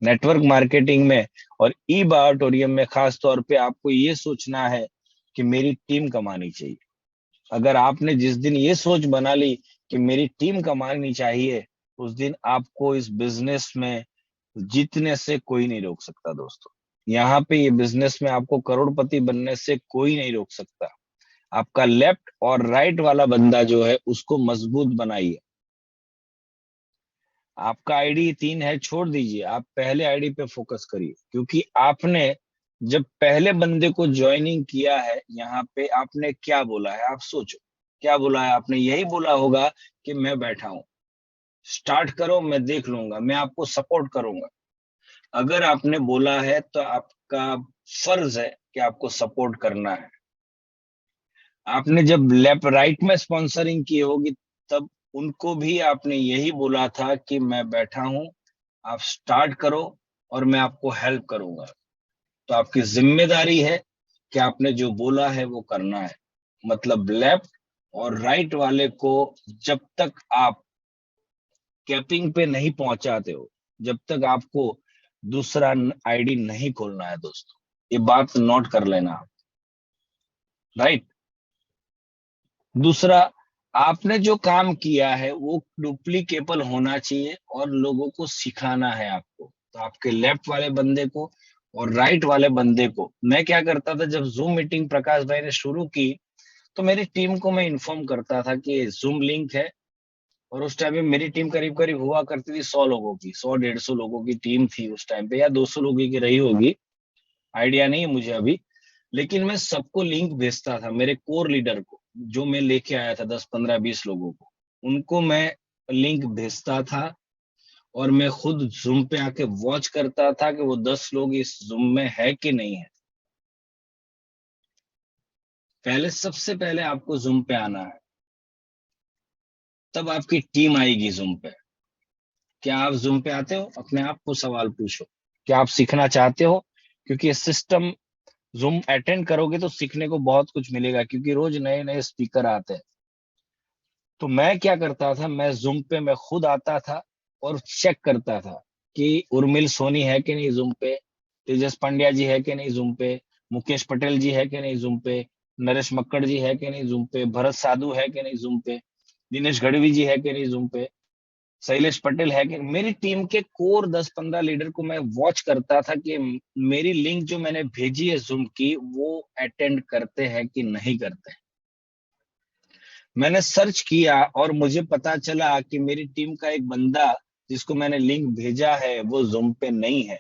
नेटवर्क मार्केटिंग में और ई ऑडिटोरियम में खास तौर पे आपको ये सोचना है कि मेरी टीम कमानी चाहिए। अगर आपने जिस दिन ये सोच बना ली कि मेरी टीम कमानी चाहिए, उस दिन आपको इस बिजनेस में जीतने से कोई नहीं रोक सकता दोस्तों। यहाँ पे ये बिजनेस में आपको करोड़पति बनने से कोई नहीं रोक सकता। आपका लेफ्ट और राइट वाला बंदा जो है उसको मजबूत बनाइए। आपका आईडी 3 है, छोड़ दीजिए, आप पहले आईडी पे फोकस करिए, क्योंकि आपने जब पहले बंदे को ज्वाइनिंग किया है, यहाँ पे आपने क्या बोला है, आप सोचो क्या बोला है आपने। यही बोला होगा कि मैं बैठा हूं, स्टार्ट करो, मैं देख लूंगा, मैं आपको सपोर्ट करूंगा। अगर आपने बोला है तो आपका फर्ज है कि आपको सपोर्ट करना है। आपने जब लेफ्ट राइट में स्पॉन्सरिंग की होगी, तब उनको भी आपने यही बोला था कि मैं बैठा हूं, आप स्टार्ट करो और मैं आपको हेल्प करूंगा। तो आपकी जिम्मेदारी है कि आपने जो बोला है वो करना है। मतलब लेफ्ट और राइट वाले को जब तक आप कैपिंग पे नहीं पहुंचाते हो, जब तक आपको दूसरा आईडी नहीं खोलना है दोस्तों। ये बात नोट कर लेना आप, राइट। दूसरा, आपने जो काम किया है वो डुप्लीकेबल होना चाहिए और लोगों को सिखाना है आपको। तो आपके लेफ्ट वाले बंदे को और राइट वाले बंदे को, मैं क्या करता था, जब जूम मीटिंग प्रकाश भाई ने शुरू की तो मेरी टीम को मैं इन्फॉर्म करता था कि जूम लिंक है। और उस टाइम में मेरी टीम करीब करीब हुआ करती थी 100 लोगों की, 100-150 लोगों की टीम थी उस टाइम पे, या 200 लोगों की रही होगी, आइडिया नहीं है मुझे अभी। लेकिन मैं सबको लिंक भेजता था, मेरे कोर लीडर को, जो मैं लेके आया था 10-15-20 लोगों को, उनको मैं लिंक भेजता था। और मैं खुद जूम पे आके वॉच करता था कि वो 10 लोग इस जूम में है कि नहीं है। पहले सबसे पहले आपको जूम पे आना है, तब आपकी टीम आएगी जूम पे। क्या आप जूम पे आते हो? अपने आप को सवाल पूछो, क्या आप सीखना चाहते हो? क्योंकि सिस्टम जूम अटेंड करोगे तो सीखने को बहुत कुछ मिलेगा, क्योंकि रोज नए नए स्पीकर आते हैं। तो मैं क्या करता था, मैं जूम पे मैं खुद आता था और चेक करता था कि उर्मिल सोनी है कि नहीं जूम पे, तेजस पांड्या जी है कि नहीं जूम पे, मुकेश पटेल जी है कि नहीं जूम पे, नरेश मक्कड़ जी है कि नहीं जूम पे, भरत साधु है कि नहीं जूम पे, दिनेश गढ़वी जी है कि नहीं जूम पे, शैलेश पटेल है कि। मेरी टीम के कोर 10-15 लीडर को मैं वॉच करता था कि मेरी लिंक जो मैंने भेजी है जूम की, वो अटेंड करते हैं कि नहीं करते हैं। मैंने सर्च किया और मुझे पता चला कि मेरी टीम का एक बंदा जिसको मैंने लिंक भेजा है वो जूम पे नहीं है।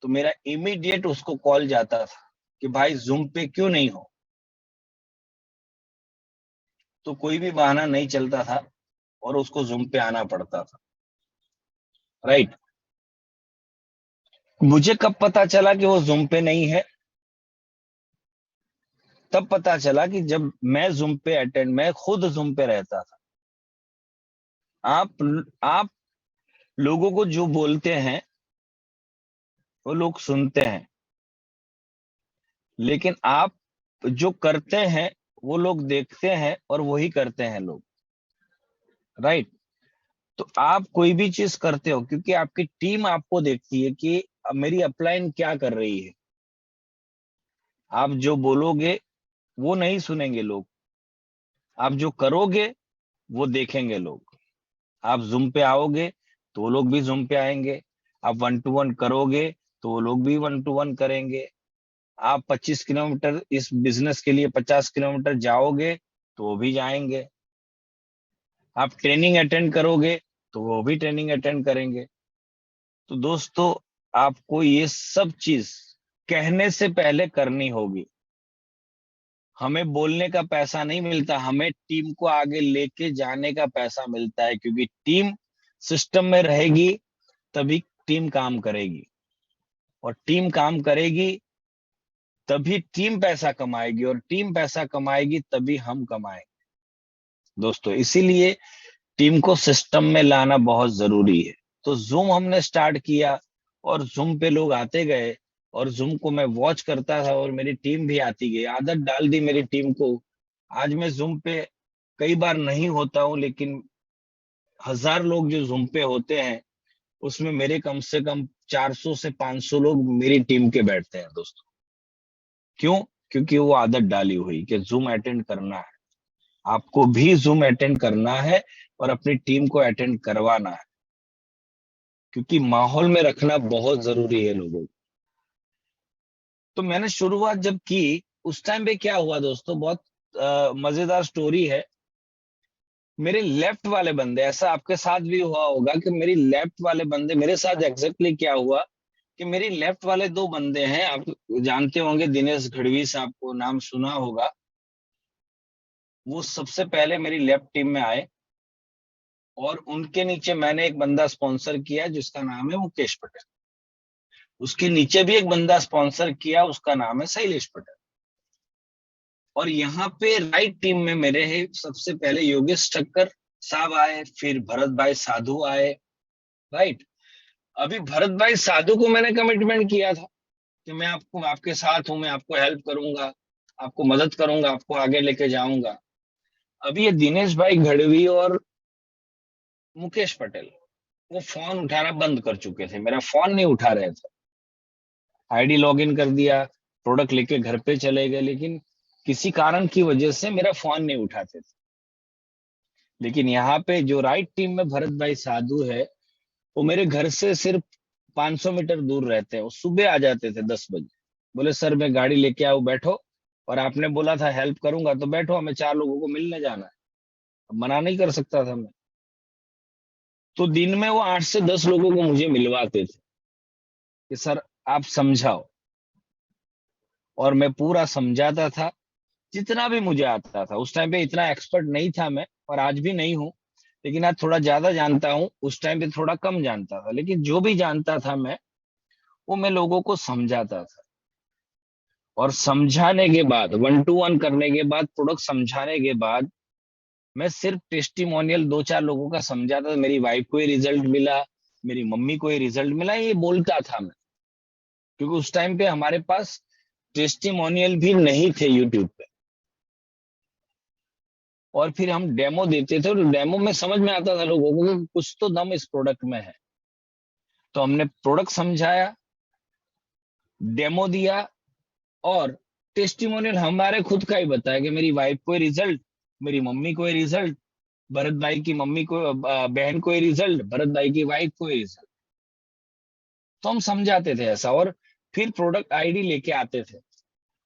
तो मेरा इमीडिएट उसको कॉल जाता था कि भाई जूम पे क्यों नहीं हो। तो कोई भी बहाना नहीं चलता था और उसको जूम पे आना पड़ता था, राइट। मुझे कब पता चला कि वो जूम पे नहीं है? तब पता चला कि जब मैं जूम पे अटेंड, मैं खुद जूम पे रहता था। आप लोगों को जो बोलते हैं वो लोग सुनते हैं, लेकिन आप जो करते हैं वो लोग देखते हैं और वही करते हैं लोग, राइट। तो आप कोई भी चीज करते हो क्योंकि आपकी टीम आपको देखती है कि मेरी अपलाइन क्या कर रही है। आप जो बोलोगे वो नहीं सुनेंगे लोग, आप जो करोगे वो देखेंगे लोग। आप जूम पे आओगे तो वो लोग भी जूम पे आएंगे, आप 1-to-1 करोगे तो वो लोग भी 1-to-1 करेंगे। आप 25 किलोमीटर इस बिजनेस के लिए 50 किलोमीटर जाओगे तो वो भी जाएंगे, आप ट्रेनिंग अटेंड करोगे तो वो भी ट्रेनिंग अटेंड करेंगे। तो दोस्तों, आपको ये सब चीज कहने से पहले करनी होगी। हमें बोलने का पैसा नहीं मिलता, हमें टीम को आगे लेके जाने का पैसा मिलता है, क्योंकि टीम सिस्टम में रहेगी तभी टीम काम करेगी, और टीम काम करेगी तभी टीम पैसा कमाएगी, और टीम पैसा कमाएगी तभी हम कमाएंगे। दोस्तों, इसीलिए टीम को सिस्टम में लाना बहुत जरूरी है। तो जूम हमने स्टार्ट किया और जूम पे लोग आते गए, और जूम को मैं वॉच करता था और मेरी टीम भी आती गई, आदत डाल दी मेरी टीम को। आज मैं जूम पे कई बार नहीं होता हूं, लेकिन 1000 लोग जो जूम पे होते हैं उसमें मेरे कम से कम 400 से 500 लोग मेरी टीम के बैठते हैं दोस्तों। क्यों? क्योंकि वो आदत डाली हुई कि जूम अटेंड करना है, आपको भी जूम अटेंड करना है और अपनी टीम को अटेंड करवाना है, क्योंकि माहौल में रखना बहुत जरूरी है लोगों को। तो मैंने शुरुआत जब की उस टाइम पे क्या हुआ दोस्तों, बहुत मजेदार स्टोरी है। मेरे लेफ्ट वाले बंदे, ऐसा आपके साथ भी हुआ होगा कि मेरी लेफ्ट वाले बंदे, मेरे साथ एग्जैक्टली क्या हुआ कि मेरी लेफ्ट वाले 2 बंदे हैं, आप जानते होंगे, दिनेश गढ़वी साहब को नाम सुना होगा। वो सबसे पहले मेरी लेफ्ट टीम में आए, और उनके नीचे मैंने एक बंदा स्पॉन्सर किया जिसका नाम है मुकेश पटेल। उसके नीचे भी एक बंदा स्पॉन्सर किया, उसका नाम है शैलेश पटेल। और यहाँ पे राइट टीम में मेरे है सबसे पहले योगेश ठक्कर साहब आए, फिर भरत भाई साधु आए। राइट, अभी भरत भाई साधु को मैंने कमिटमेंट किया था कि मैं आपको, आपके साथ हूं, मैं आपको हेल्प करूंगा, आपको मदद करूंगा, आपको आगे लेके जाऊंगा। अभी ये दिनेश भाई गढ़वी और मुकेश पटेल, वो फोन उठाना बंद कर चुके थे, मेरा फोन नहीं उठा रहे थे। आईडी लॉगिन कर दिया, प्रोडक्ट लेके घर पे चले गए, लेकिन किसी कारण की वजह से मेरा फोन नहीं उठाते थे। लेकिन यहाँ पे जो राइट टीम में भरत भाई साधु है, वो मेरे घर से सिर्फ 500 मीटर दूर रहते हैं। वो सुबह आ जाते थे 10 बजे, बोले सर मैं गाड़ी लेके आओ, बैठो, और आपने बोला था हेल्प करूंगा तो बैठो, हमें 4 लोगों को मिलने जाना है। अब मना नहीं कर सकता था मैं। तो दिन में वो 8 से 10 लोगों को मुझे मिलवाते थे कि सर आप समझाओ, और मैं पूरा समझाता था जितना भी मुझे आता था। उस टाइम पे इतना एक्सपर्ट नहीं था मैं, और आज भी नहीं हूँ, लेकिन आज थोड़ा ज्यादा जानता हूँ। उस टाइम पे थोड़ा कम जानता था, लेकिन जो भी जानता था मैं, वो मैं लोगों को समझाता था। और समझाने के बाद, 1 to 1 करने के बाद, प्रोडक्ट समझाने के बाद, मैं सिर्फ टेस्टिमोनियल 2-4 लोगों का समझाता था। मेरी वाइफ को ही रिजल्ट मिला, मेरी मम्मी को ही रिजल्ट मिला, ये बोलता था मैं। क्योंकि उस टाइम पे हमारे पास टेस्टिमोनियल भी नहीं थे यूट्यूब पे। और फिर हम डेमो देते थे, और डेमो में समझ में आता था लोगों को कि कुछ तो दम इस प्रोडक्ट में है। तो हमने प्रोडक्ट समझाया, डेमो दिया, और टेस्टिमोनियल हमारे खुद का ही बताया कि मेरी वाइफ को रिजल्ट, मेरी मम्मी को रिजल्ट, भरत भाई की मम्मी को, बहन को रिजल्ट, भरत भाई की वाइफ को रिजल्ट। तो हम समझाते थे ऐसा, और फिर प्रोडक्ट आईडी लेके आते थे।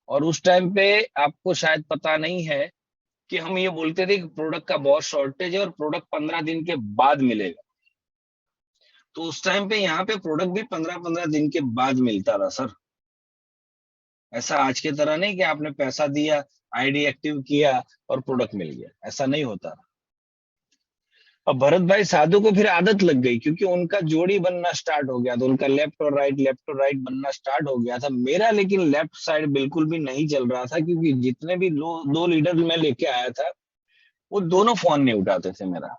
और उस टाइम पे आपको शायद पता नहीं है कि हम ये बोलते थे कि प्रोडक्ट का बहुत शॉर्टेज है और प्रोडक्ट 15 दिन के बाद मिलेगा। तो उस टाइम पे यहाँ पे प्रोडक्ट भी 15-15 दिन के बाद मिलता था सर। ऐसा आज के तरह नहीं कि आपने पैसा दिया, आईडी एक्टिव किया और प्रोडक्ट मिल गया, ऐसा नहीं होता। अब भरत भाई साधु को फिर आदत लग गई, क्योंकि उनका जोड़ी बनना स्टार्ट हो गया, तो उनका लेफ्ट और राइट बनना स्टार्ट हो गया था। मेरा लेकिन लेफ्ट साइड बिल्कुल भी नहीं चल रहा था, क्योंकि जितने भी 2 लीडर मैं लेके आया था, वो दोनों फोन नहीं उठाते थे मेरा।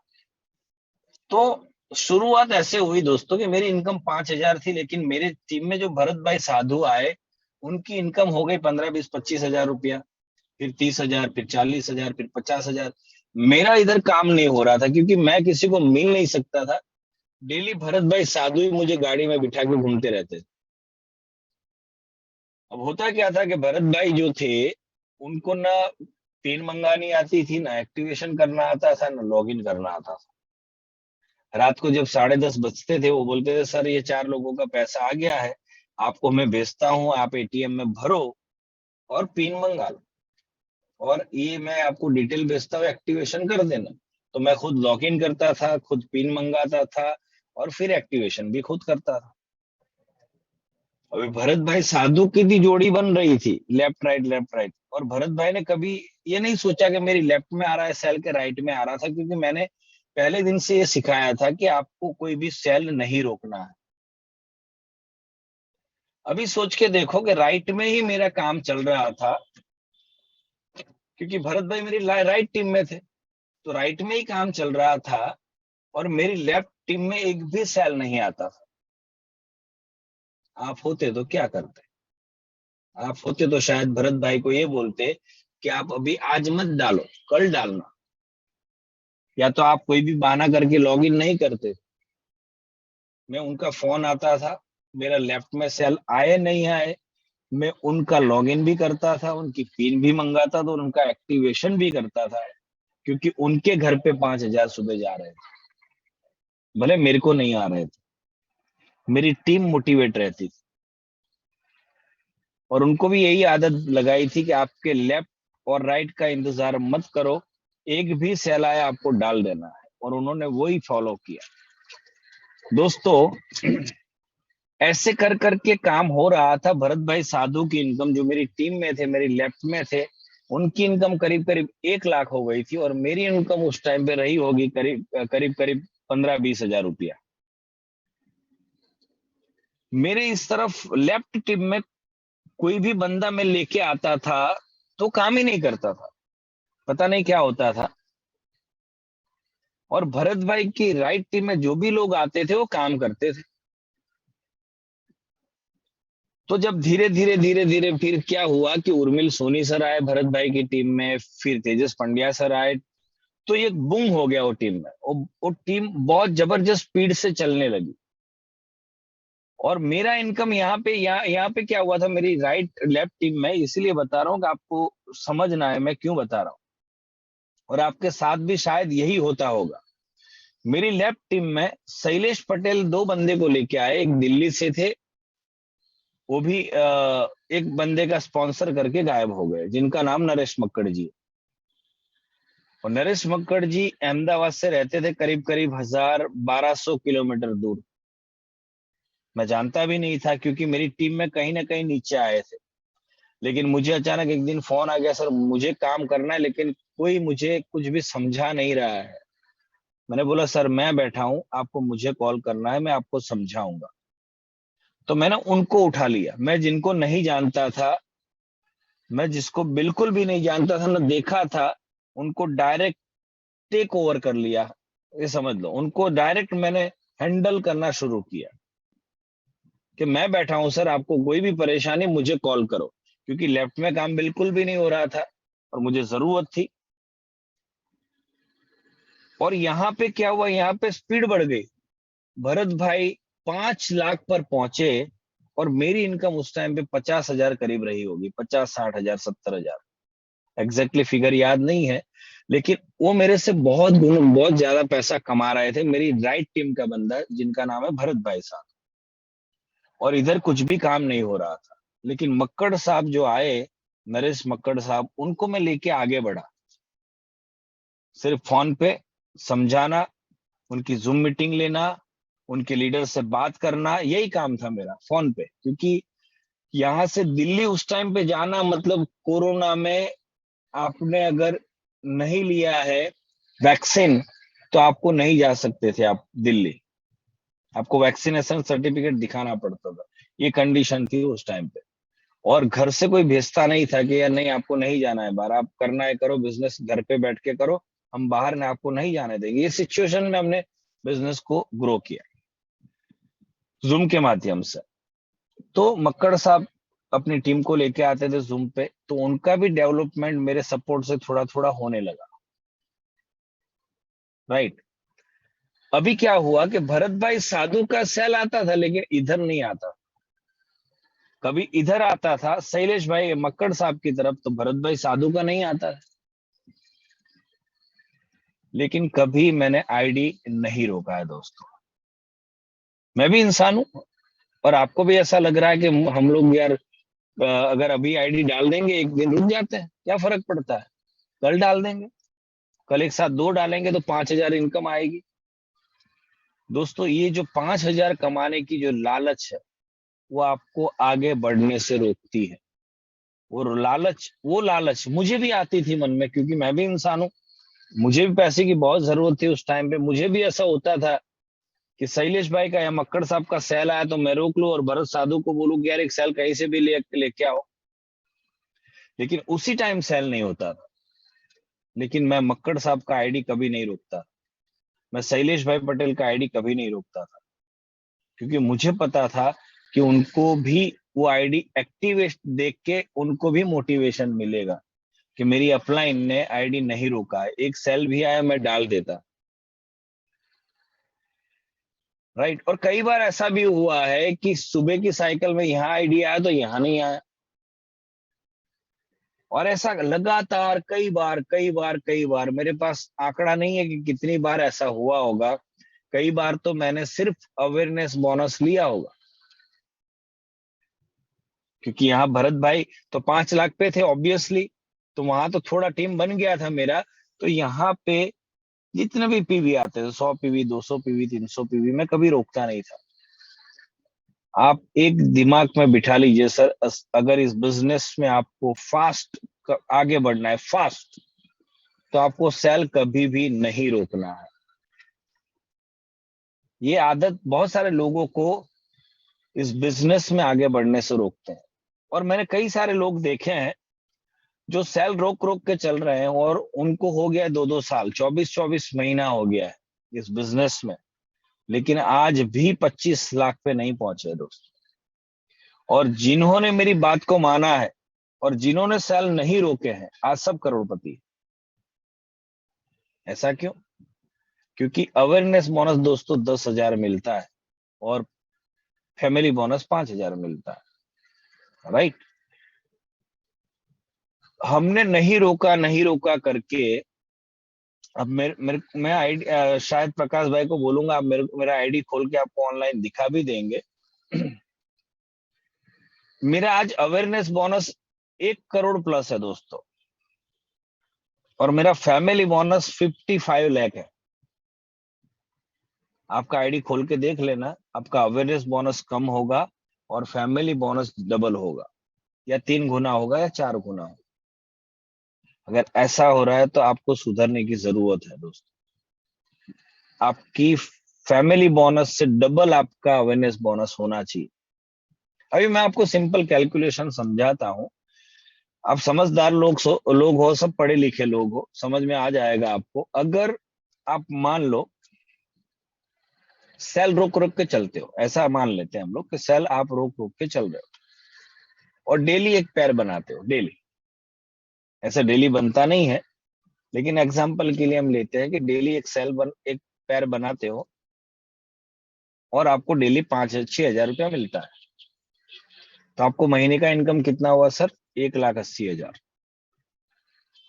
तो शुरुआत ऐसे हुई दोस्तों कि मेरी इनकम 5,000 थी, लेकिन मेरे टीम में जो भरत भाई साधु आए, उनकी इनकम हो गई 15-20-25 हजार रुपया, फिर 30,000, फिर 40,000, फिर 50,000। मेरा इधर काम नहीं हो रहा था, क्योंकि मैं किसी को मिल नहीं सकता था। डेली भरत भाई साधु ही मुझे गाड़ी में बिठा के घूमते रहते थे। अब होता क्या था कि भरत भाई जो थे, उनको ना पिन मंगानी आती थी, ना एक्टिवेशन करना आता था, ना लॉगिन करना आता था। रात को जब 10:30 बजते थे, वो बोलते थे सर ये 4 लोगों का पैसा आ गया है, आपको मैं भेजता हूँ, आप एटीएम में भरो और पिन मंगा लो, और ये मैं आपको डिटेल भेजता हूँ, एक्टिवेशन कर देना। तो मैं खुद लॉग इन करता था, खुद पिन मंगाता था, और फिर एक्टिवेशन भी खुद करता था। अभी भरत भाई साधु की भी जोड़ी बन रही थी, लेफ्ट राइट, और भरत भाई ने कभी ये नहीं सोचा कि मेरी लेफ्ट में आ रहा है सेल के राइट में आ रहा था, क्योंकि मैंने पहले दिन से ये सिखाया था कि आपको कोई भी सेल नहीं रोकना है। अभी सोच के देखो कि राइट में ही मेरा काम चल रहा था, क्योंकि भरत भाई मेरी राइट टीम में थे, तो राइट में ही काम चल रहा था, और मेरी लेफ्ट टीम में एक भी सेल नहीं आता था। आप होते तो क्या करते? आप होते तो शायद भरत भाई को ये बोलते कि आप अभी आज मत डालो, कल डालना, या तो आप कोई भी बहाना करके लॉगिन नहीं करते। मैं उनका फोन आता था, मेरा लेफ्ट में सेल आए नहीं आए, मैं उनका लॉगिन भी करता था, उनकी पिन भी मंगाता था, और उनका एक्टिवेशन भी करता था, क्योंकि उनके घर पे 5,000 सुबह जा रहे थे, भले मेरे को नहीं आ रहे थे। मेरी टीम मोटिवेट रहती थी, और उनको भी यही आदत लगाई थी कि आपके लेफ्ट और राइट का इंतजार मत करो, एक भी सेल आया आपको डाल देना है, और उन्होंने वही फॉलो किया। दोस्तों, ऐसे कर करके काम हो रहा था। भरत भाई साधु की इनकम, जो मेरी टीम में थे, मेरी लेफ्ट में थे, उनकी इनकम करीब करीब 1 लाख हो गई थी, और मेरी इनकम उस टाइम पे रही होगी करीब करीब करीब 15-20 हजार रुपया। मेरे इस तरफ लेफ्ट टीम में कोई भी बंदा मैं लेके आता था तो काम ही नहीं करता था, पता नहीं क्या होता था। और भरत भाई की राइट टीम में जो भी लोग आते थे वो काम करते थे। तो जब धीरे धीरे फिर क्या हुआ कि उर्मिल सोनी सर आए भरत भाई की टीम में, फिर तेजस पंड्या सर आए, तो ये बूम हो गया वो टीम में। वो टीम बहुत जबरदस्त स्पीड से चलने लगी, और मेरा इनकम यहाँ पे क्या हुआ था, मेरी राइट लेफ्ट टीम में, इसलिए बता रहा हूँ कि आपको समझना है मैं क्यों बता रहा हूँ, और आपके साथ भी शायद यही होता होगा। मेरी लेफ्ट टीम में शैलेश पटेल 2 बंदे को लेके आए, एक दिल्ली से थे, वो भी एक बंदे का स्पॉन्सर करके गायब हो गए, जिनका नाम नरेश मक्कड़ जी। और नरेश मक्कड़ जी अहमदाबाद से रहते थे करीब करीब 1,000-1,200 किलोमीटर दूर। मैं जानता भी नहीं था, क्योंकि मेरी टीम में कहीं ना कहीं नीचे आए थे। लेकिन मुझे अचानक एक दिन फोन आ गया, सर मुझे काम करना है, लेकिन कोई मुझे कुछ भी समझा नहीं रहा है। मैंने बोला सर मैं बैठा हूं, आपको मुझे कॉल करना है, मैं आपको समझाऊंगा। तो मैंने उनको उठा लिया, मैं जिनको नहीं जानता था, मैं जिसको बिल्कुल भी नहीं जानता था, ना देखा था, उनको डायरेक्ट टेक ओवर कर लिया। ये समझ लो, उनको डायरेक्ट मैंने हैंडल करना शुरू किया कि मैं बैठा हूं सर, आपको कोई भी परेशानी मुझे कॉल करो, क्योंकि लेफ्ट में काम बिल्कुल भी नहीं हो रहा था और मुझे जरूरत थी। और यहाँ पे क्या हुआ, यहाँ पे स्पीड बढ़ गई। भरत भाई 5 लाख पर पहुंचे, और मेरी इनकम उस टाइम पे 50,000 करीब रही होगी, 50-60,000, 70,000, एग्जैक्टली फिगर याद नहीं है। लेकिन वो मेरे से बहुत ज्यादा पैसा कमा रहे थे, मेरी राइट टीम का बंदा जिनका नाम है भरत भाई साहब। और इधर कुछ भी काम नहीं हो रहा था। लेकिन मक्कड़ साहब जो आए, नरेश मक्कड़ साहब, उनको मैं लेके आगे बढ़ा। सिर्फ फोन पे समझाना, उनकी जूम मीटिंग लेना, उनके लीडर से बात करना, यही काम था मेरा फोन पे। क्योंकि यहाँ से दिल्ली उस टाइम पे जाना मतलब, कोरोना में आपने अगर नहीं लिया है वैक्सीन तो आपको नहीं जा सकते थे आप दिल्ली, आपको वैक्सीनेशन सर्टिफिकेट दिखाना पड़ता था। ये कंडीशन थी उस टाइम पे। और घर से कोई भेजता नहीं था कि यार नहीं आपको नहीं जाना है बाहर, आप करना है करो, बिजनेस घर पे बैठ के करो, हम बाहर ने आपको नहीं जाने देंगे। ये सिचुएशन में हमने बिजनेस को ग्रो किया जूम के माध्यम से। तो मक्कड़ साहब अपनी टीम को लेके आते थे जूम पे, तो उनका भी डेवलपमेंट मेरे सपोर्ट से थोड़ा थोड़ा होने लगा, राइट। अभी क्या हुआ कि भरत भाई साधु का सेल आता था, लेकिन इधर नहीं आता। कभी इधर आता था शैलेश भाई मक्कड़ साहब की तरफ, तो भरत भाई साधु का नहीं आता था। लेकिन कभी मैंने आईडी नहीं रोका है दोस्तों। मैं भी इंसान हूं, और आपको भी ऐसा लग रहा है कि हम लोग यार अगर अभी आईडी डाल देंगे, एक दिन रुक जाते हैं, क्या फर्क पड़ता है, कल डाल देंगे, कल एक साथ 2 डालेंगे तो 5,000 इनकम आएगी। दोस्तों ये जो 5,000 कमाने की जो लालच है वो आपको आगे बढ़ने से रोकती है। वो लालच मुझे भी आती थी मन में, क्योंकि मैं भी इंसान हूं, मुझे भी पैसे की बहुत जरूरत थी उस टाइम पे। मुझे भी ऐसा होता था कि शैलेश भाई का या मक्कड़ साहब का सेल आया तो मैं रोक लूं और भरत साधु को बोलूं कि यार एक सेल कहीं से भी लेके आओ, लेकिन उसी टाइम सेल नहीं होता था। लेकिन मैं मक्कड़ साहब का आईडी कभी नहीं रोकता, मैं शैलेश भाई पटेल का आईडी कभी नहीं रोकता था, क्योंकि मुझे पता था कि उनको भी वो आईडी एक्टिवेट देख के उनको भी मोटिवेशन मिलेगा कि मेरी अपलाइन ने आईडी नहीं रोका है, एक सेल भी आया मैं डाल देता। राइट। और कई बार ऐसा भी हुआ है कि सुबह की साइकिल में यहाँ आईडी आया तो यहाँ नहीं आया, और ऐसा लगातार कई बार मेरे पास आंकड़ा नहीं है कि कितनी बार ऐसा हुआ होगा। कई बार तो मैंने सिर्फ अवेयरनेस बोनस लिया होगा, क्योंकि यहाँ भरत भाई तो 5 लाख पे थे ऑब्वियसली, तो वहां तो थोड़ा टीम बन गया था मेरा। तो यहाँ पे जितने भी पीवी आते थे, 100 पीवी, 200 पीवी, 300 पीवी, मैं कभी रोकता नहीं था। आप एक दिमाग में बिठा लीजिए सर, अगर इस बिजनेस में आपको फास्ट आगे बढ़ना है, फास्ट, तो आपको सेल कभी भी नहीं रोकना है। ये आदत बहुत सारे लोगों को इस बिजनेस में आगे बढ़ने से रोकते हैं। और मैंने कई सारे लोग देखे हैं जो सेल रोक रोक के चल रहे हैं और उनको हो गया 2-2 साल, 24-24 महीना हो गया है इस बिजनेस में, लेकिन आज भी 25 लाख पे नहीं पहुंचे दोस्तों। और जिन्होंने मेरी बात को माना है और जिन्होंने सेल नहीं रोके हैं, आज सब करोड़पति। ऐसा क्यों? क्योंकि अवेयरनेस बोनस दोस्तों 10,000 मिलता है और फैमिली बोनस 5,000 मिलता है। राइट। हमने नहीं रोका करके अब मैं आईडी शायद प्रकाश भाई को बोलूंगा, आप मेरा आईडी खोल के आपको ऑनलाइन दिखा भी देंगे। मेरा आज अवेयरनेस बोनस 1 करोड़ प्लस है दोस्तों, और मेरा फैमिली बोनस 55 लाख है। आपका आईडी खोल के देख लेना, आपका अवेयरनेस बोनस कम होगा और फैमिली बोनस डबल होगा, या 3 गुना होगा या 4 गुना होगा। अगर ऐसा हो रहा है तो आपको सुधरने की जरूरत है दोस्तों। आपकी फैमिली बोनस से डबल आपका अवेयरनेस बोनस होना चाहिए। अभी मैं आपको सिंपल कैलकुलेशन समझाता हूं, आप समझदार लोग हो, सब पढ़े लिखे लोग हो, समझ में आ जाएगा आपको। अगर आप मान लो सेल रोक रोक के चलते हो, ऐसा मान लेते हैं हम लोग कि सेल आप रोक रोक के चल रहे हो और डेली एक पैर बनाते हो, डेली, ऐसा डेली बनता नहीं है, लेकिन एग्जाम्पल के लिए हम लेते हैं कि डेली एक पैर बनाते हो और आपको डेली 5-6 हजार रुपया मिलता है, तो आपको महीने का इनकम कितना हुआ सर? 1,80,000।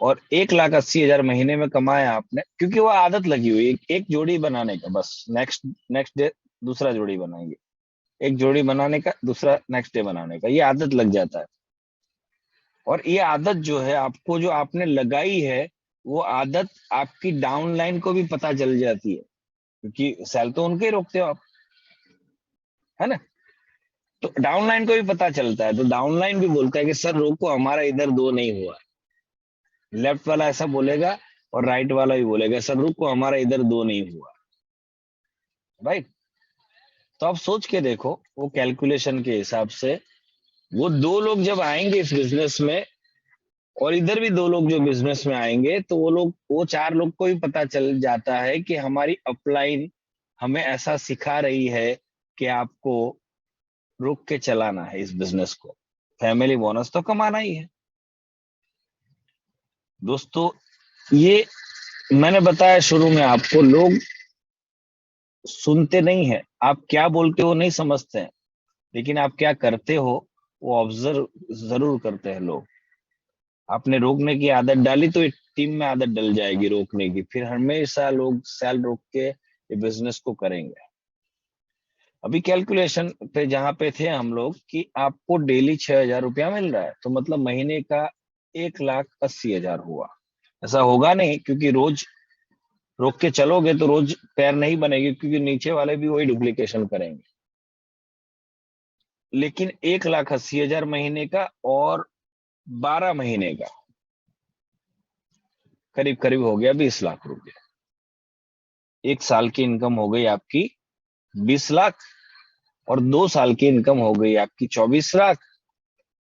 और 1,80,000 महीने में कमाया आपने, क्योंकि वो आदत लगी हुई एक जोड़ी बनाने का, बस नेक्स्ट डे दूसरा जोड़ी बनाएंगे, एक जोड़ी बनाने का, दूसरा नेक्स्ट डे बनाने का, ये आदत लग जाता है। और ये आदत जो है आपको, जो आपने लगाई है, वो आदत आपकी डाउनलाइन को भी पता चल जाती है, क्योंकि सेल तो उनके ही रोकते हो आप, है ना? तो डाउनलाइन को भी पता चलता है, तो डाउनलाइन भी बोलता है कि सर रोको, हमारा इधर 2 नहीं हुआ। लेफ्ट वाला ऐसा बोलेगा और राइट वाला भी बोलेगा सर रुको, हमारा इधर 2 नहीं हुआ। राइट। तो आप सोच के देखो, वो कैलकुलेशन के हिसाब से वो 2 लोग जब आएंगे इस बिजनेस में, और इधर भी 2 लोग जो बिजनेस में आएंगे, तो वो 4 लोग को भी पता चल जाता है कि हमारी अपलाइन हमें ऐसा सिखा रही है कि आपको रोक के चलाना है इस बिजनेस को, फैमिली बोनस तो कमाना ही है। दोस्तों ये मैंने बताया शुरू में आपको, लोग सुनते नहीं है, आप क्या बोलते हो नहीं समझते हैं, लेकिन आप क्या करते हो वो ऑब्जर्व जरूर करते हैं लोग। आपने रोकने की आदत डाली तो टीम में आदत डल जाएगी रोकने की, फिर हमेशा लोग सेल रोक के ये बिजनेस को करेंगे। अभी कैलकुलेशन पे जहां पे थे हम लोग कि आपको डेली 6,000 रुपया मिल रहा है, तो मतलब महीने का 1,80,000 हुआ। ऐसा होगा नहीं, क्योंकि रोज रोक के चलोगे तो रोज पैर नहीं बनेगी, क्योंकि नीचे वाले भी वही डुप्लीकेशन करेंगे। लेकिन 1,80,000 महीने का और 12 महीने का करीब करीब हो गया 20 लाख रुपया। एक साल की इनकम हो गई आपकी 20 लाख, और 2 साल की इनकम हो गई आपकी 24 लाख,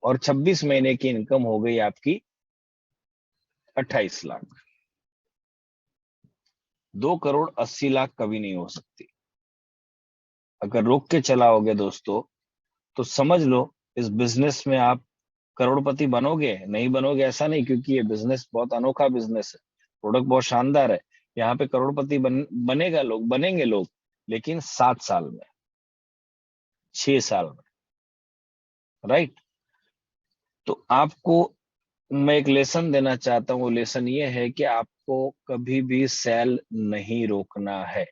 और 26 महीने की इनकम हो गई आपकी 28 लाख। 2,80,00,000 कभी नहीं हो सकती। अगर रोक के चलाओगे दोस्तों, तो समझ लो इस बिजनेस में आप करोड़पति बनोगे, नहीं बनोगे ऐसा नहीं, क्योंकि ये बिजनेस बहुत अनोखा बिजनेस है, प्रोडक्ट बहुत शानदार है। यहाँ पे करोड़पति बनेगा लोग, बनेंगे लोग, लेकिन 7 साल में, 6 साल में, राइट। तो आपको मैं एक लेसन देना चाहता हूँ। वो लेसन ये है कि आपको कभी भी सेल नहीं रोकना है।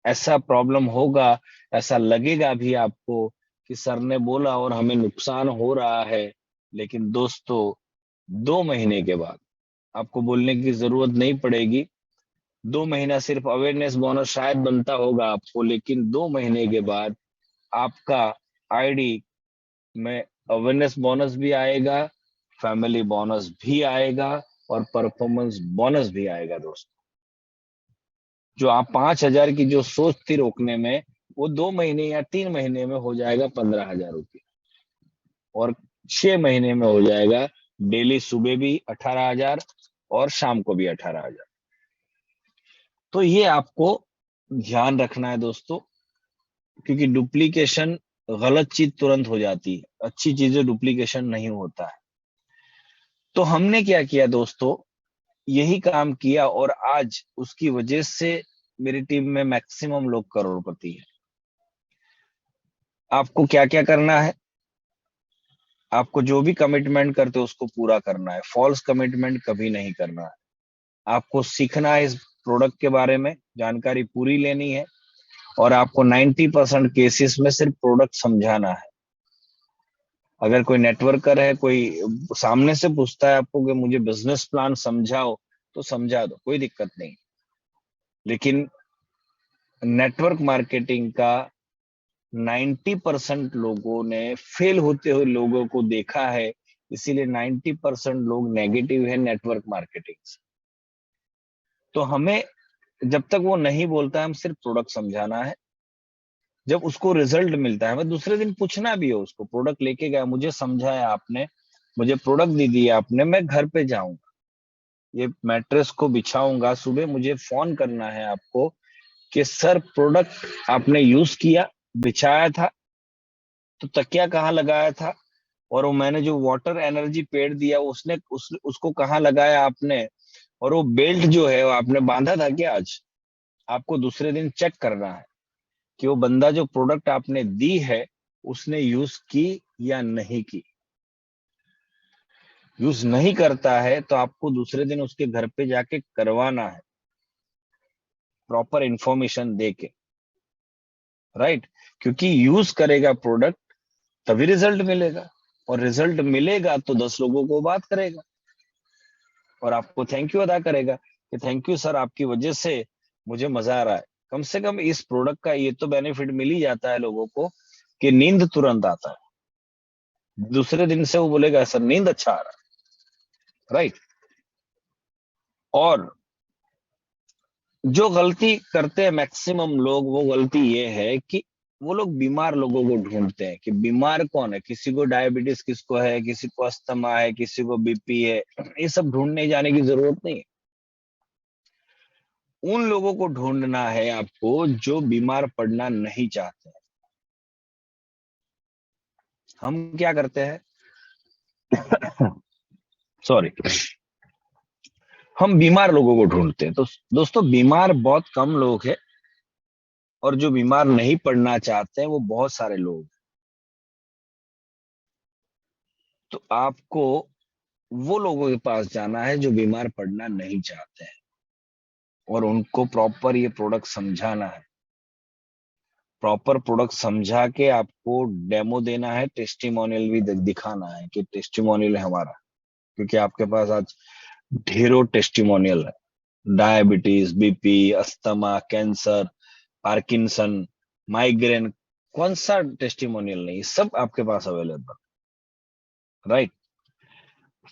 ऐसा प्रॉब्लम होगा, ऐसा लगेगा भी आपको कि सर ने बोला और हमें नुकसान हो रहा है, लेकिन दोस्तों 2 महीने के बाद आपको बोलने की जरूरत नहीं पड़ेगी। 2 महीना सिर्फ अवेयरनेस बोनस शायद बनता होगा आपको, लेकिन 2 महीने के बाद आपका आईडी में अवेयरनेस बोनस भी आएगा, फैमिली बोनस भी आएगा, और परफॉर्मेंस बोनस भी आएगा दोस्तों। जो आप 5,000 की जो सोच थी रोकने में, वो 2 महीने या 3 महीने में हो जाएगा 15,000 रुपये, और 6 महीने में हो जाएगा डेली सुबह भी 18,000 और शाम को भी 18,000। तो ये आपको ध्यान रखना है दोस्तों, क्योंकि डुप्लीकेशन गलत चीज तुरंत हो जाती है, अच्छी चीजें डुप्लीकेशन नहीं होता है। तो हमने क्या किया दोस्तों, यही काम किया, और आज उसकी वजह से मेरी टीम में मैक्सिमम लोग करोड़पति हैं। आपको क्या क्या करना है, आपको जो भी कमिटमेंट करते हो उसको पूरा करना है, फॉल्स कमिटमेंट कभी नहीं करना है। आपको सीखना है, इस प्रोडक्ट के बारे में जानकारी पूरी लेनी है, और आपको 90% केसेस में सिर्फ प्रोडक्ट समझाना है। अगर कोई नेटवर्कर है, कोई सामने से पूछता है आपको कि मुझे बिजनेस प्लान समझाओ, तो समझा दो, कोई दिक्कत नहीं। लेकिन नेटवर्क मार्केटिंग का 90% लोगों ने फेल होते हुए लोगों को देखा है, इसीलिए 90% लोग नेगेटिव है नेटवर्क मार्केटिंग से। तो हमें जब तक वो नहीं बोलता है, हम सिर्फ प्रोडक्ट समझाना है। जब उसको रिजल्ट मिलता है, हमें दूसरे दिन पूछना भी हो उसको, प्रोडक्ट लेके गया, मुझे समझाया आपने, मुझे प्रोडक्ट दे दिया आपने, मैं घर पे जाऊंगा, ये मैट्रेस को बिछाऊंगा, सुबह मुझे फोन करना है आपको कि सर प्रोडक्ट आपने यूज किया, बिछाया था, तो तकिया कहाँ लगाया था, और वो मैंने जो वाटर एनर्जी पेड़ दिया उसको कहाँ लगाया आपने, और वो बेल्ट जो है वो आपने बांधा था क्या आज। आपको दूसरे दिन चेक करना है कि वो बंदा जो प्रोडक्ट आपने दी है उसने यूज की या नहीं की। यूज नहीं करता है तो आपको दूसरे दिन उसके घर पे जाके करवाना है, प्रॉपर इंफॉर्मेशन दे के, राइट। क्योंकि यूज करेगा प्रोडक्ट तभी रिजल्ट मिलेगा, और रिजल्ट मिलेगा तो 10 लोगों को बात करेगा, और आपको थैंक यू अदा करेगा कि थैंक यू सर, आपकी वजह से मुझे मजा आ रहा है। कम से कम इस प्रोडक्ट का ये तो बेनिफिट मिल ही जाता है लोगों को कि नींद तुरंत आता है, दूसरे दिन से वो बोलेगा सर नींद अच्छा आ रहा है, राइट। और जो गलती करते हैं मैक्सिमम लोग, वो गलती ये है कि वो लोग बीमार लोगों को ढूंढते हैं कि बीमार कौन है, किसी को डायबिटीज किसको है, किसी को अस्थमा है, किसी को बीपी है। ये सब ढूंढने जाने की जरूरत नहीं है। उन लोगों को ढूंढना है आपको जो बीमार पड़ना नहीं चाहते हैं। हम क्या करते हैं सॉरी, हम बीमार लोगों को ढूंढते हैं। तो दोस्तों बीमार बहुत कम लोग हैं, और जो बीमार नहीं पड़ना चाहते हैं वो बहुत सारे लोग हैं। तो आपको वो लोगों के पास जाना है जो बीमार पड़ना नहीं चाहते हैं, और उनको प्रॉपर ये प्रोडक्ट समझाना है, प्रॉपर प्रोडक्ट समझा के आपको डेमो देना है, टेस्टिमोनियल भी दिखाना है कि टेस्टिमोनियल है हमारा, क्योंकि आपके पास आज ढेरों टेस्टिमोनियल है। Diabetes, BP, asthma, cancer, Parkinson, migraine, कौन सा टेस्टिमोनियल नहीं, सब आपके पास अवेलेबल, राइट।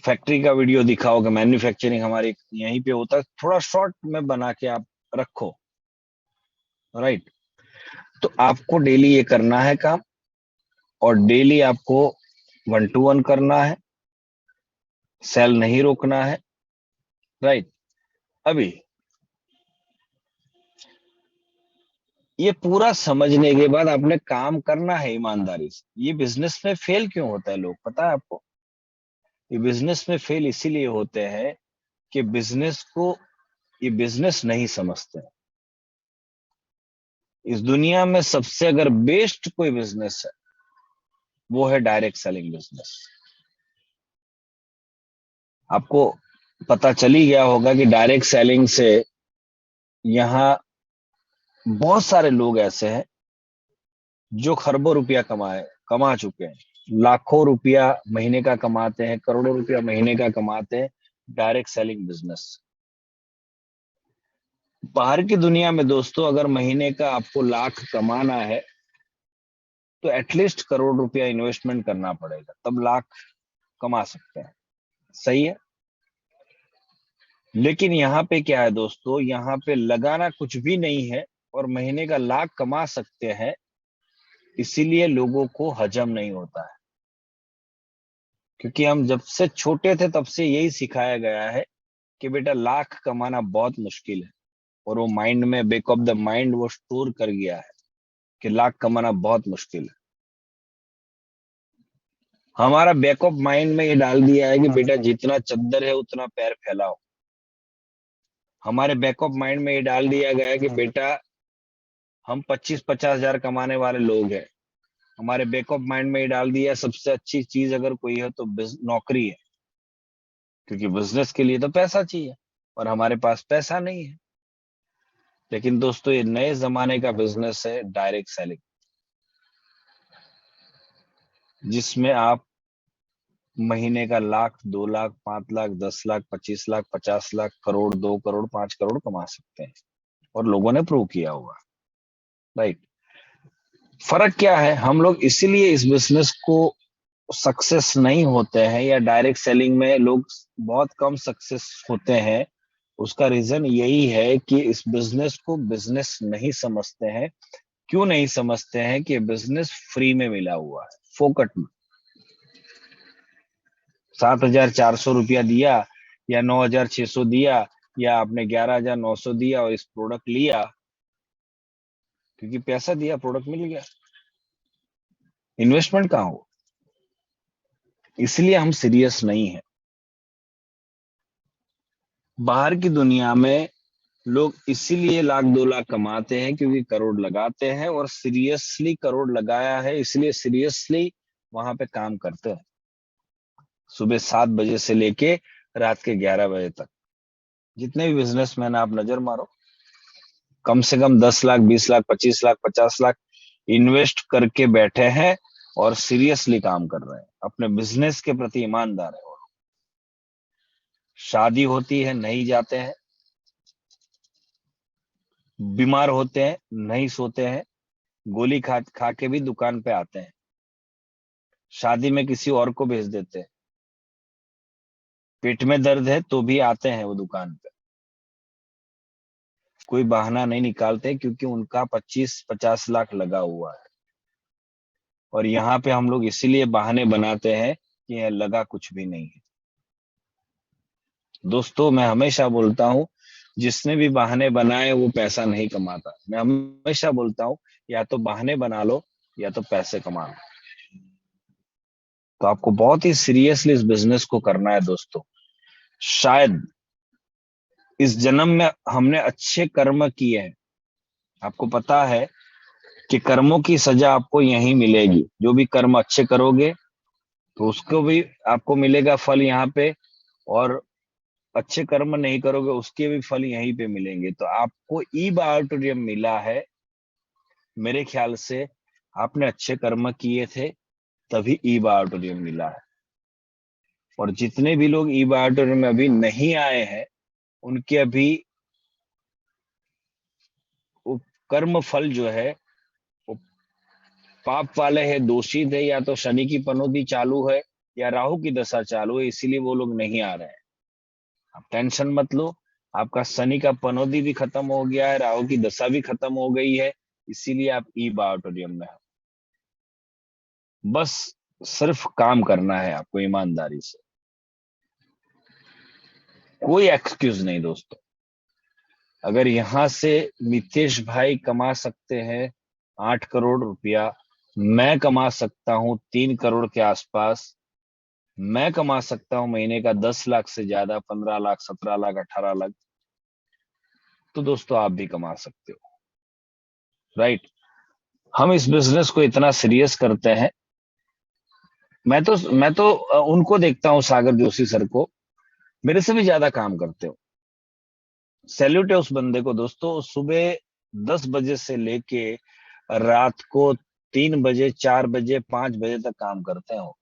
फैक्ट्री का वीडियो दिखाओगे, मैन्युफैक्चरिंग हमारी यहीं पे होता है, थोड़ा शॉर्ट में बना के आप रखो, राइट। तो आपको डेली ये करना है काम, और डेली आपको 1-to-1 करना है, सेल नहीं रोकना है, राइट। अभी ये पूरा समझने के बाद आपने काम करना है ईमानदारी से। ये बिजनेस में फेल क्यों होता है लोग, पता है आपको? ये बिजनेस में फेल इसीलिए होते हैं कि बिजनेस को ये बिजनेस नहीं समझते हैं। इस दुनिया में सबसे अगर बेस्ट कोई बिजनेस है, वो है डायरेक्ट सेलिंग बिजनेस। आपको पता चल ही गया होगा कि डायरेक्ट सेलिंग से यहाँ बहुत सारे लोग ऐसे हैं जो खरबों रुपया कमा चुके हैं, लाखों रुपया महीने का कमाते हैं, करोड़ों रुपया महीने का कमाते हैं डायरेक्ट सेलिंग बिजनेस। बाहर की दुनिया में दोस्तों अगर महीने का आपको लाख कमाना है तो एटलीस्ट करोड़ रुपया इन्वेस्टमेंट करना पड़ेगा, तब लाख कमा सकते हैं, सही है। लेकिन यहाँ पे क्या है दोस्तों, यहाँ पे लगाना कुछ भी नहीं है और महीने का लाख कमा सकते हैं, इसीलिए लोगों को हजम नहीं होता है। क्योंकि हम जब से छोटे थे तब से यही सिखाया गया है कि बेटा लाख कमाना बहुत मुश्किल है, और वो माइंड में, बैक ऑफ द माइंड वो स्टोर कर गया है कि लाख कमाना बहुत मुश्किल है। हमारा बैक ऑफ माइंड में ये डाल दिया है कि बेटा जितना चद्दर है उतना पैर फैलाओ। हमारे बैक ऑफ माइंड में ये डाल दिया गया है कि बेटा हम 25-50 हजार कमाने वाले लोग हैं। हमारे बैक ऑफ माइंड में ये डाल दिया है सबसे अच्छी चीज अगर कोई है तो नौकरी है, क्योंकि बिजनेस के लिए तो पैसा चाहिए और हमारे पास पैसा नहीं है। लेकिन दोस्तों ये नए जमाने का बिजनेस है डायरेक्ट सेलिंग, जिसमें आप महीने का लाख, 2 लाख, 5 लाख, 10 लाख, 25 लाख, 50 लाख, करोड़, 2 करोड़, 5 करोड़ कमा सकते हैं, और लोगों ने प्रूव किया हुआ, राइट। फर्क क्या है, हम लोग इसीलिए इस बिजनेस को सक्सेस नहीं होते हैं, या डायरेक्ट सेलिंग में लोग बहुत कम सक्सेस होते हैं, उसका रीजन यही है कि इस बिजनेस को बिजनेस नहीं समझते हैं। क्यों नहीं समझते हैं? कि बिजनेस फ्री में मिला हुआ है, फोकट में। 7,400 रुपया दिया या 9,600 दिया या आपने 11,900 दिया और इस प्रोडक्ट लिया, क्योंकि पैसा दिया, प्रोडक्ट मिल गया, इन्वेस्टमेंट कहाँ हो? इसलिए हम सीरियस नहीं है। बाहर की दुनिया में लोग इसीलिए लाख 2 लाख कमाते हैं क्योंकि करोड़ लगाते हैं, और सीरियसली करोड़ लगाया है इसलिए सीरियसली वहां पे काम करते हैं, सुबह 7 बजे से लेके रात के 11 बजे तक। जितने भी बिजनेसमैन आप नजर मारो, कम से कम 10 लाख, 20 लाख, 25 लाख, 50 लाख इन्वेस्ट करके बैठे हैं और सीरियसली काम कर रहे हैं, अपने बिजनेस के प्रति ईमानदार है। और शादी होती है नहीं जाते हैं, बीमार होते हैं नहीं सोते हैं, गोली खा खा के भी दुकान पे आते हैं, शादी में किसी और को भेज देते हैं, पेट में दर्द है तो भी आते हैं वो दुकान पे, कोई बहाना नहीं निकालते, क्योंकि उनका 25-50 लाख लगा हुआ है। और यहाँ पे हम लोग इसीलिए बहाने बनाते हैं कि यह लगा कुछ भी नहीं है। दोस्तों मैं हमेशा बोलता हूँ, जिसने भी बहाने बनाए वो पैसा नहीं कमाता। मैं हमेशा बोलता हूँ, या तो बहाने बना लो या तो पैसे कमा लो। तो आपको बहुत ही सीरियसली इस बिजनेस को करना है दोस्तों। शायद इस जन्म में हमने अच्छे कर्म किए हैं, आपको पता है कि कर्मों की सजा आपको यहीं मिलेगी। जो भी कर्म अच्छे करोगे तो उसको भी आपको मिलेगा फल यहाँ पे, और अच्छे कर्म नहीं करोगे उसके भी फल यहीं पे मिलेंगे। तो आपको ई ऑडिटोरियम मिला है मेरे ख्याल से आपने अच्छे कर्म किए थे, तभी ई ऑडिटोरियम मिला है। और जितने भी लोग ई ऑडिटोरियम में अभी नहीं आए हैं, उनके अभी वो कर्म फल जो है वो पाप वाले है, दोषी थे, या तो शनि की पनौती चालू है या राहु की दशा चालू है, इसीलिए वो लोग नहीं आ रहे हैं। आप टेंशन मत लो, आपका शनि का पनौती भी खत्म हो गया है, राहु की दशा भी खत्म हो गई है, इसीलिए आप ई ऑडिटोरियम में हो। बस सिर्फ काम करना है आपको ईमानदारी से, कोई एक्सक्यूज नहीं दोस्तों। अगर यहां से मितेश भाई कमा सकते हैं 8 करोड़ रुपया, मैं कमा सकता हूं 3 करोड़ के आसपास, मैं कमा सकता हूं महीने का 10 लाख से ज्यादा, 15 लाख, 17 लाख, 18 लाख, तो दोस्तों आप भी कमा सकते हो, राइट। हम इस बिजनेस को इतना सीरियस करते हैं। मैं तो उनको देखता हूँ, सागर जोशी सर को, मेरे से भी ज्यादा काम करते हो। सैल्यूट है उस बंदे को दोस्तों, सुबह 10 बजे से लेके रात को 3 बजे, 4 बजे, 5 बजे तक काम करते हो।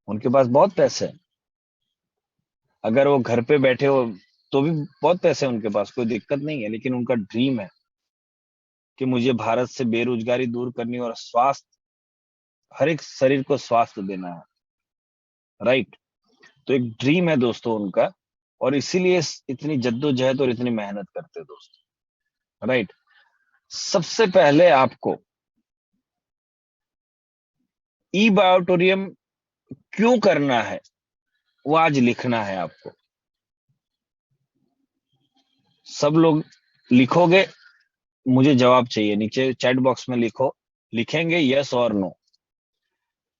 उनके पास बहुत पैसे हैं। अगर वो घर पे बैठे हो तो भी बहुत पैसे हैं उनके पास, कोई दिक्कत नहीं है, लेकिन उनका ड्रीम है कि मुझे भारत से बेरोजगारी दूर करनी और स्वास्थ्य, हर एक शरीर को स्वास्थ्य देना है, राइट। तो एक ड्रीम है दोस्तों उनका, और इसीलिए इतनी जद्दोजहद और इतनी मेहनत करते हैं दोस्तों, राइट। सबसे पहले आपको ई बायोटोरियम क्यों करना है वो आज लिखना है आपको। सब लोग लिखोगे, मुझे जवाब चाहिए, नीचे चैट बॉक्स में लिखो, लिखेंगे यस और नो।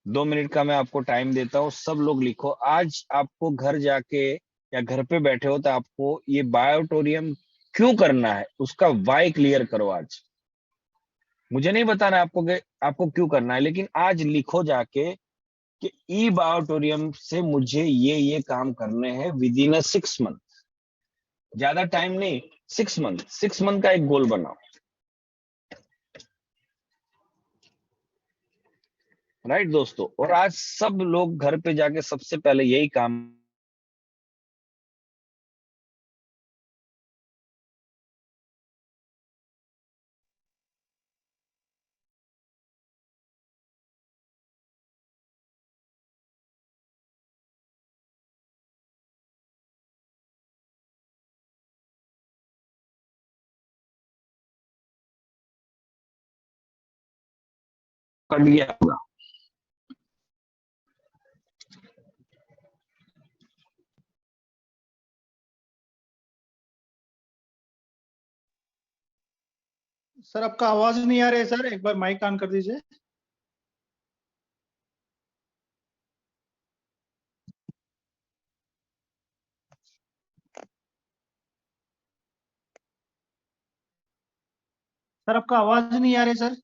2 मिनट का मैं आपको टाइम देता हूँ, सब लोग लिखो। आज आपको घर जाके या घर पे बैठे हो तो आपको ये बायोटोरियम क्यों करना है, उसका वाई क्लियर करो आज। मुझे नहीं बताना आपको कि आपको क्यों करना है, लेकिन आज लिखो जाके कि ई बायोटोरियम से मुझे ये काम करने हैं विद इन 6 मंथ, ज्यादा टाइम नहीं, 6 मंथ, 6 मंथ का एक गोल बनाओ, राइट दोस्तों। और आज सब लोग घर पे जाके सबसे पहले यही काम कर लिया होगा। सर आपका आवाज नहीं आ रही है सर, एक बार माइक ऑन कर दीजिए। सर आपका आवाज नहीं आ रही सर।